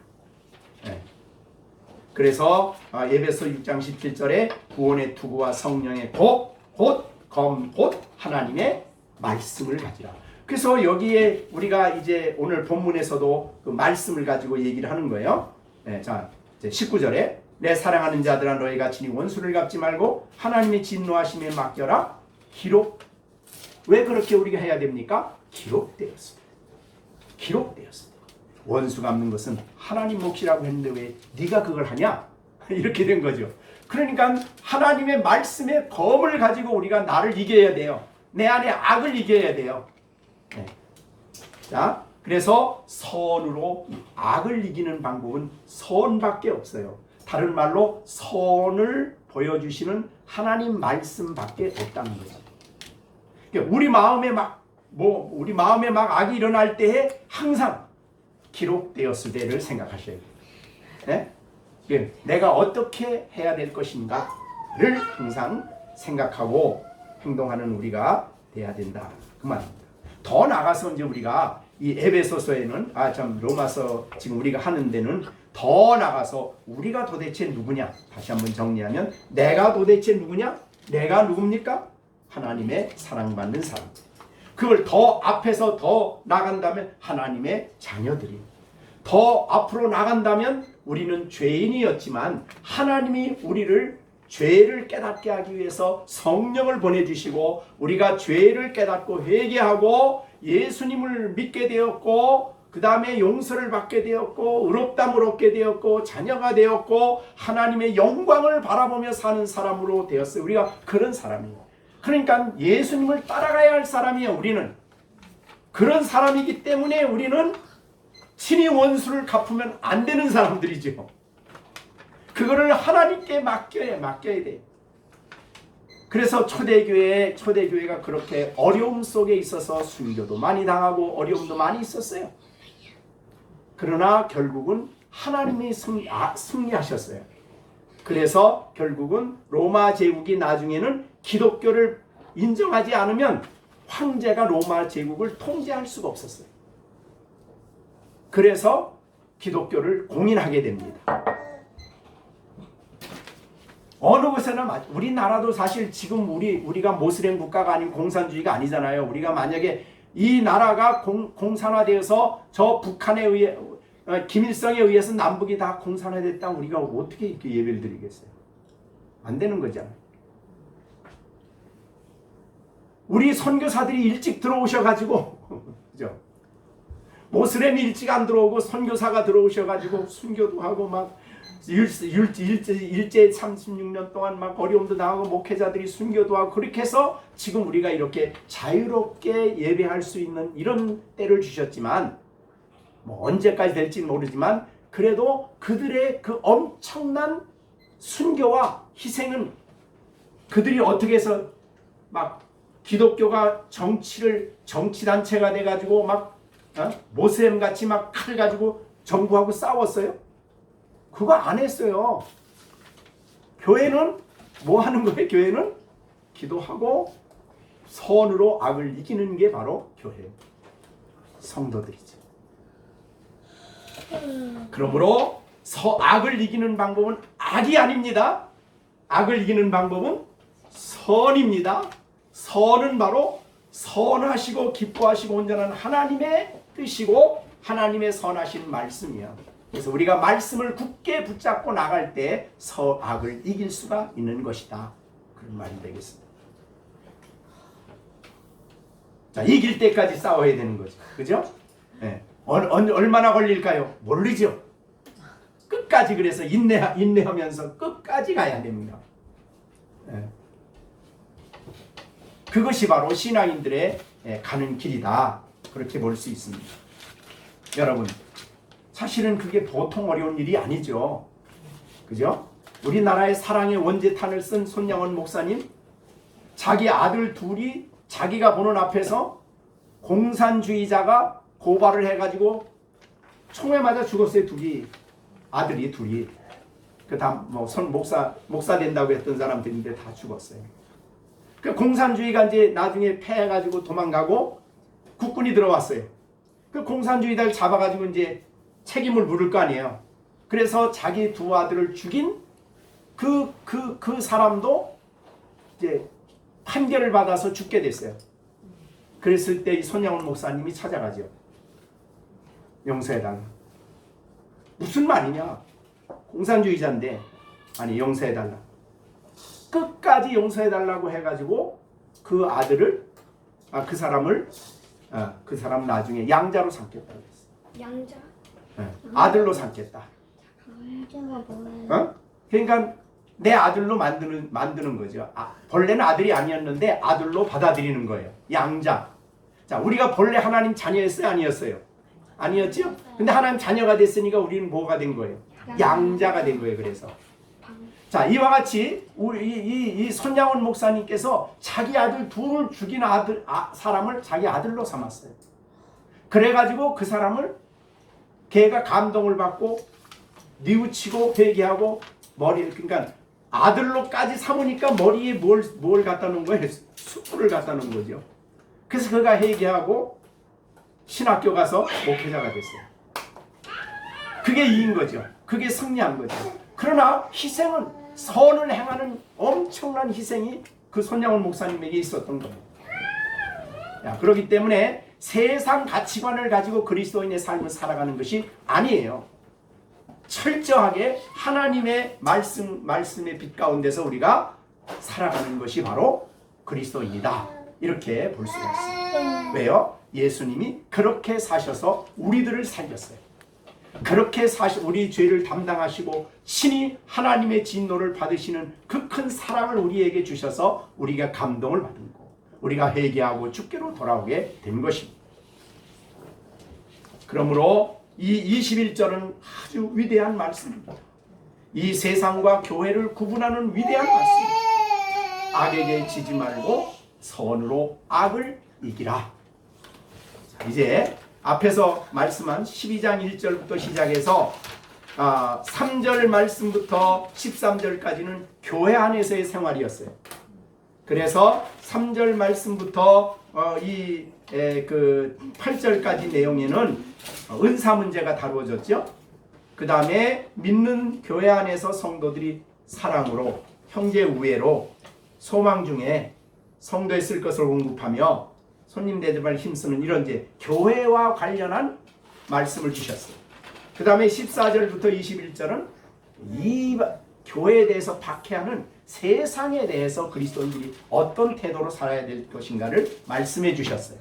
그래서 에베소 6장 17절에 구원의 투구와 성령의 곧 하나님의 말씀을 가지라. 그래서 여기에 우리가 이제 오늘 본문에서도 그 말씀을 가지고 얘기를 하는 거예요. 자, 이제 19절에 내 사랑하는 자들아 너희가 친히 원수를 갚지 말고 하나님의 진노하심에 맡겨라. 왜 그렇게 우리가 해야 됩니까? 기록되었습니다. 원수 갚는 것은 하나님 몫이라고 했는데 왜 네가 그걸 하냐? 이렇게 된 거죠. 그러니까 하나님의 말씀의 검을 가지고 우리가 나를 이겨야 돼요. 내 안에 악을 이겨야 돼요. 자, 그래서 선으로 악을 이기는 방법은 선밖에 없어요. 다른 말로 선을 보여주시는 하나님 말씀밖에 없다는 거죠. 그러니까 우리 마음에 막 악이 일어날 때에 항상 기록되었으되를 생각하셔야 돼요. 내가 어떻게 해야 될 것인가를 항상 생각하고 행동하는 우리가 돼야 된다. 그 말입니다. 더 나가서 이제 우리가 이 에베소서에는 로마서 지금 우리가 하는 데는 더 나가서 우리가 도대체 누구냐? 다시 한번 정리하면 내가 도대체 누구냐? 내가 누굽니까? 하나님의 사랑받는 사람. 그걸 더 앞에서 더 나간다면 하나님의 자녀들이. 더 앞으로 나간다면 우리는 죄인이었지만 하나님이 우리를 죄를 깨닫게 하기 위해서 성령을 보내주시고 우리가 죄를 깨닫고 회개하고 예수님을 믿게 되었고 그 다음에 용서를 받게 되었고 의롭다함을 얻게 되었고 자녀가 되었고 하나님의 영광을 바라보며 사는 사람으로 되었어요. 우리가 그런 사람이에요. 그러니까 예수님을 따라가야 할 사람이에요. 우리는 그런 사람이기 때문에 우리는 친히 원수를 갚으면 안 되는 사람들이죠. 그거를 하나님께 맡겨야 돼. 그래서 초대교회가 그렇게 어려움 속에 있어서 순교도 많이 당하고 어려움도 많이 있었어요. 그러나 결국은 하나님이 승리하셨어요. 그래서 결국은 로마 제국이 나중에는 기독교를 인정하지 않으면 황제가 로마 제국을 통제할 수가 없었어요. 그래서 기독교를 공인하게 됩니다. 어느 곳에나 우리나라도 사실 지금 우리가 모슬렘 국가가 아닌 공산주의가 아니잖아요. 우리가 만약에 이 나라가 공산화되어서 저 북한에 의해 김일성에 의해서 남북이 다 공산화됐다면 우리가 어떻게 이렇게 예배를 드리겠어요? 안 되는 거잖아요. 우리 선교사들이 일찍 들어오셔가지고 그죠? 모슬렘이 일찍 안 들어오고 선교사가 들어오셔가지고 순교도 하고 막 일제 36년 동안 막 어려움도 당하고 목회자들이 순교도 하고 그렇게 해서 지금 우리가 이렇게 자유롭게 예배할 수 있는 이런 때를 주셨지만 뭐 언제까지 될지는 모르지만 그래도 그들의 그 엄청난 순교와 희생은 그들이 어떻게 해서 막 기독교가 정치단체가 돼가지고 막 모슬렘 같이 막 칼 가지고 정부하고 싸웠어요? 그거 안 했어요. 교회는 뭐 하는 거예요? 교회는 기도하고 선으로 악을 이기는 게 바로 교회 성도들이죠. 그러므로 악을 이기는 방법은 악이 아닙니다. 악을 이기는 방법은 선입니다. 선은 바로 선하시고 기뻐하시고 온전한 하나님의 뜻이고 하나님의 선하신 말씀이야. 그래서 우리가 말씀을 굳게 붙잡고 나갈 때 악을 이길 수가 있는 것이다. 그런 말이 되겠습니다. 자, 이길 때까지 싸워야 되는 거죠. 그죠? 네. 얼마나 걸릴까요? 모르죠. 끝까지 그래서 인내하면서 끝까지 가야 됩니다. 네. 그것이 바로 신앙인들의 가는 길이다. 그렇게 볼 수 있습니다. 여러분, 사실은 그게 보통 어려운 일이 아니죠. 그죠? 우리나라의 사랑의 원재탄을 쓴 손양원 목사님, 자기 아들 둘이 자기가 보는 앞에서 공산주의자가 고발을 해가지고 총에 맞아 죽었어요. 아들이 둘이. 그 다음 목사 된다고 했던 사람들인데 다 죽었어요. 그 공산주의가 이제 나중에 패해가지고 도망가고 국군이 들어왔어요. 그 공산주의자를 잡아가지고 이제 책임을 물을 거 아니에요. 그래서 자기 두 아들을 죽인 그 사람도 이제 판결을 받아서 죽게 됐어요. 그랬을 때 이 손양원 목사님이 찾아가죠. 용서해달라. 무슨 말이냐? 공산주의자인데 아니 용서해달라. 끝까지 용서해달라고 해가지고 그 아들을 그 사람 나중에 양자로 삼겠다고 했어요. 양자? 아들로 삼겠다. 양자가 뭐예요? 그러니까 내 아들로 만드는 거죠. 본래는 아들이 아니었는데 아들로 받아들이는 거예요. 양자. 자, 우리가 본래 하나님 자녀였어요? 아니었어요? 아니었죠? 근데 하나님 자녀가 됐으니까 우리는 뭐가 된 거예요? 양자가 된 거예요. 그래서 자, 이와 같이 이 손양원 목사님께서 자기 아들 둘을 죽인 사람을 자기 아들로 삼았어요. 그래가지고 그 사람을 걔가 감동을 받고 뉘우치고 회개하고 그러니까 아들로까지 삼으니까 머리에 뭘 갖다 놓은 거예요? 숯불을 갖다 놓은 거죠. 그래서 그가 회개하고 신학교 가서 목회자가 됐어요. 그게 이긴 거죠. 그게 승리한 거죠. 그러나 희생은 선을 행하는 엄청난 희생이 그 손양원 목사님에게 있었던 거예요. 그렇기 때문에 세상 가치관을 가지고 그리스도인의 삶을 살아가는 것이 아니에요. 철저하게 하나님의 말씀의 빛 가운데서 우리가 살아가는 것이 바로 그리스도인이다. 이렇게 볼 수가 있습니다. 왜요? 예수님이 그렇게 사셔서 우리들을 살렸어요. 그렇게 우리 죄를 담당하시고 신이 하나님의 진노를 받으시는 그 큰 사랑을 우리에게 주셔서 우리가 감동을 받은 거, 우리가 회개하고 주께로 돌아오게 된 것입니다. 그러므로 이 21절은 아주 위대한 말씀입니다. 이 세상과 교회를 구분하는 위대한 말씀입니다. 악에게 지지 말고 선으로 악을 이기라. 자, 이제 앞에서 말씀한 12장 1절부터 시작해서 3절 말씀부터 13절까지는 교회 안에서의 생활이었어요. 그래서 3절 말씀부터 그 8절까지 내용에는 은사 문제가 다루어졌죠. 그 다음에 믿는 교회 안에서 성도들이 사랑으로 형제 우애로 소망 중에 성도에 쓸 것을 공급하며 손님 대접할 힘쓰는 이런 이제 교회와 관련한 말씀을 주셨어요. 그 다음에 14절부터 21절은 이 교회에 대해서 박해하는 세상에 대해서 그리스도인들이 어떤 태도로 살아야 될 것인가를 말씀해 주셨어요.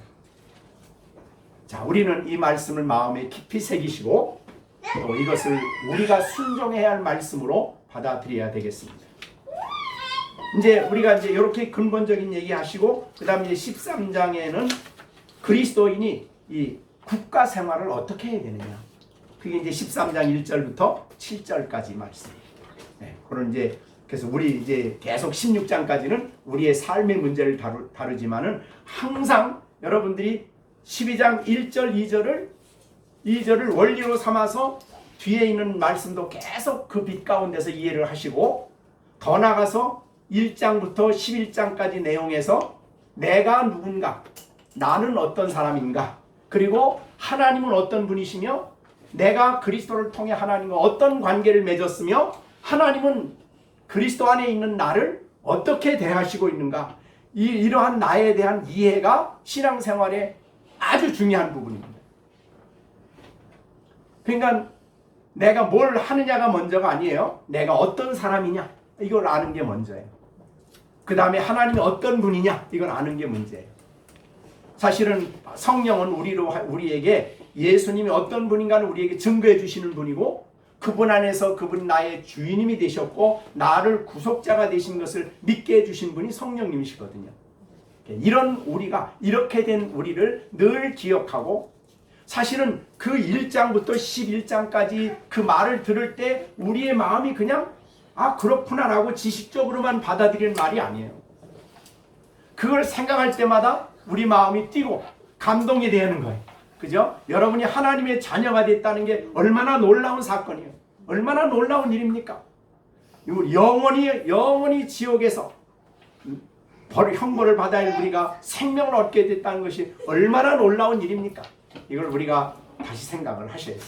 자, 우리는 이 말씀을 마음에 깊이 새기시고 또 이것을 우리가 순종해야 할 말씀으로 받아들여야 되겠습니다. 이제 우리가 이제 이렇게 근본적인 얘기하시고 그 다음에 13장에는 그리스도인이 이 국가 생활을 어떻게 해야 되느냐, 그게 이제 13장 1절부터 7절까지 말씀이에요. 네, 그런 이제 그래서 우리 이제 계속 16장까지는 우리의 삶의 문제를 다루지만은 항상 여러분들이 12장 1절 2절을 원리로 삼아서 뒤에 있는 말씀도 계속 그 빛 가운데서 이해를 하시고 더 나가서 1장부터 11장까지 내용에서 내가 누군가, 나는 어떤 사람인가, 그리고 하나님은 어떤 분이시며 내가 그리스도를 통해 하나님과 어떤 관계를 맺었으며 하나님은 그리스도 안에 있는 나를 어떻게 대하시고 있는가, 이러한 나에 대한 이해가 신앙생활의 아주 중요한 부분입니다. 그러니까 내가 뭘 하느냐가 먼저가 아니에요. 내가 어떤 사람이냐 이걸 아는 게 먼저예요. 그 다음에 하나님이 어떤 분이냐 이걸 아는 게 문제예요. 사실은 성령은 우리에게 예수님이 어떤 분인가를 우리에게 증거해 주시는 분이고 그분 안에서 그분 나의 주인님이 되셨고 나를 구속자가 되신 것을 믿게 해주신 분이 성령님이시거든요. 이런 우리가 이렇게 된 우리를 늘 기억하고 사실은 그 1장부터 11장까지 그 말을 들을 때 우리의 마음이 그냥 그렇구나라고 지식적으로만 받아들이는 말이 아니에요. 그걸 생각할 때마다 우리 마음이 뛰고 감동이 되는 거예요. 그죠? 여러분이 하나님의 자녀가 됐다는 게 얼마나 놀라운 사건이에요. 얼마나 놀라운 일입니까? 영원히 지옥에서 형벌을 받아야 할 우리가 생명을 얻게 됐다는 것이 얼마나 놀라운 일입니까? 이걸 우리가 다시 생각을 하셔야 돼요.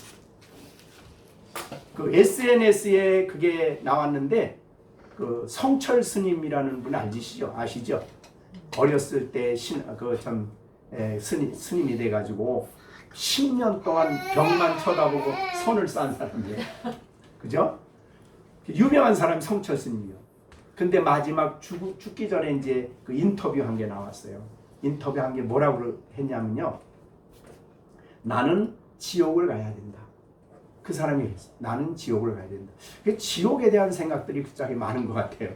그 SNS에 그게 나왔는데 그 성철 스님이라는 분 아시죠? 어렸을 때 스님이 돼가지고 10년 동안 벽만 쳐다보고 손을 싼 사람이에요. 그죠? 유명한 사람이 성철 스님이요. 근데 마지막 죽기 전에 이제 그 인터뷰한 게 나왔어요. 인터뷰한 게 뭐라고 했냐면요. 나는 지옥을 가야 된다. 그 사람이 그랬어요. 나는 지옥을 가야 된다. 지옥에 대한 생각들이 굉장히 많은 것 같아요.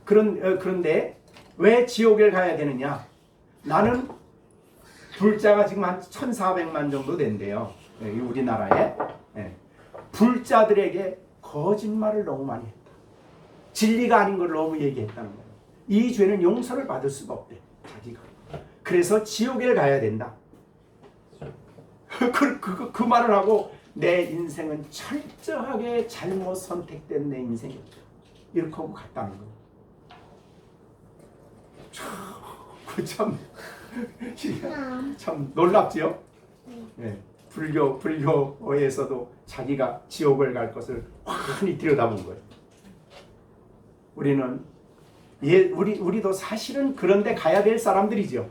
그런데 왜 지옥에 가야 되느냐? 나는 불자가 지금 한 1,400만 정도 된대요. 우리나라에. 불자들에게 거짓말을 너무 많이 했다. 진리가 아닌 걸 너무 얘기했다는 거예요. 이 죄는 용서를 받을 수가 없대. 자기가. 그래서 지옥에 가야 된다. 그 말을 하고 내 인생은 철저하게 잘못 선택된 내 인생이었다. 이렇게 하고 갔다는 거예요. 참 놀랍지요? 네. 불교에서도 자기가 지옥을 갈 것을 환히 들여다본 거예요. 우리도 사실은 그런데 가야 될 사람들이죠.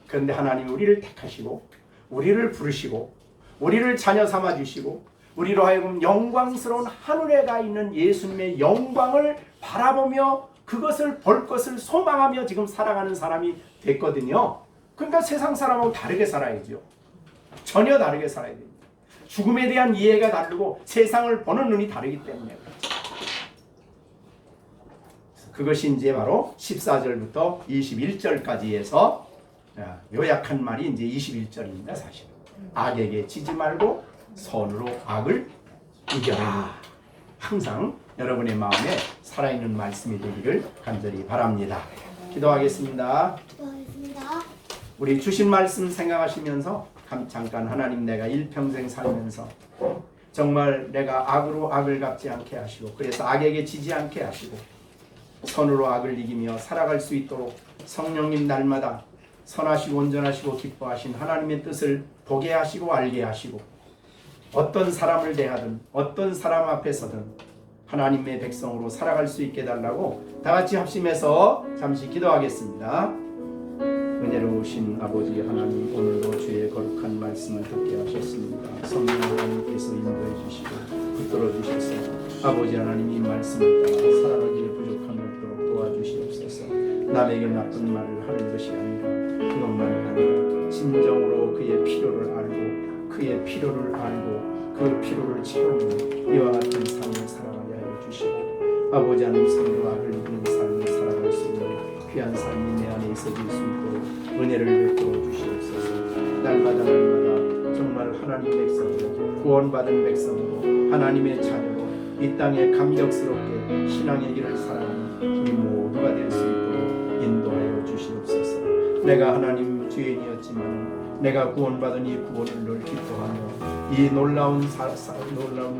그런데 하나님이 우리를 택하시고 우리를 부르시고 우리를 자녀 삼아 주시고 우리로 하여금 영광스러운 하늘에 가 있는 예수님의 영광을 바라보며 그것을 볼 것을 소망하며 지금 살아가는 사람이 됐거든요. 그러니까 세상 사람하고 다르게 살아야죠. 전혀 다르게 살아야 됩니다. 죽음에 대한 이해가 다르고 세상을 보는 눈이 다르기 때문에 그것이 이제 바로 14절부터 21절까지 해서 요약한 말이 이제 21절입니다. 사실 악에게 지지 말고 선으로 악을 이겨라. 항상 여러분의 마음에 살아있는 말씀이 되기를 간절히 바랍니다. 기도하겠습니다. 수고하셨습니다. 우리 주신 말씀 생각하시면서 잠깐 하나님, 내가 일평생 살면서 정말 내가 악으로 악을 갚지 않게 하시고 그래서 악에게 지지 않게 하시고 선으로 악을 이기며 살아갈 수 있도록 성령님 날마다 선하시고 온전하시고 기뻐하신 하나님의 뜻을 보게 하시고 알게 하시고 어떤 사람을 대하든 어떤 사람 앞에서든 하나님의 백성으로 살아갈 수 있게 해달라고 다 같이 합심해서 잠시 기도하겠습니다. 은혜로우신 아버지 하나님, 오늘도 주의 거룩한 말씀을 듣게 하셨습니다. 성령 하나님께서 인도해 주시고 붙들어 주셔서 아버지 하나님 이 말씀을 따라 살아가기에 부족함이 없도록 도와주시옵소서. 남에게 나쁜 말을 하는 것이 아니라 그것만이 아니라 진정으로 그의 필요를 알고 그의 필요를 알고 그 필요를 채우는 이와 같은 삶을 살아가게 하여 주시고 아버지 하나님 선으로 악을 이기는 삶을 살아갈 수 있는 귀한 삶이 내 안에 있어질 수 있도록 은혜를 베풀어 주시옵소서. 날마다 정말 하나님 백성으로 구원받은 백성으로 하나님의 자녀로 이 땅에 감격스럽게 신앙의 길을 살아가는 우리 모두가 될 수 있도록 인도하여 주시옵소서. 내가 하나님 죄인이었지만 내가 구원받은 이 구원을 늘 기뻐하며 이 놀라운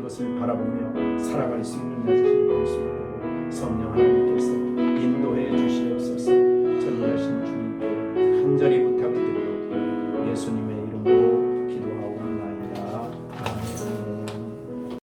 것을 바라보며 살아갈 수 있는 자신이 될 수 있도록 성령 하나님께서 인도해 주시옵소서.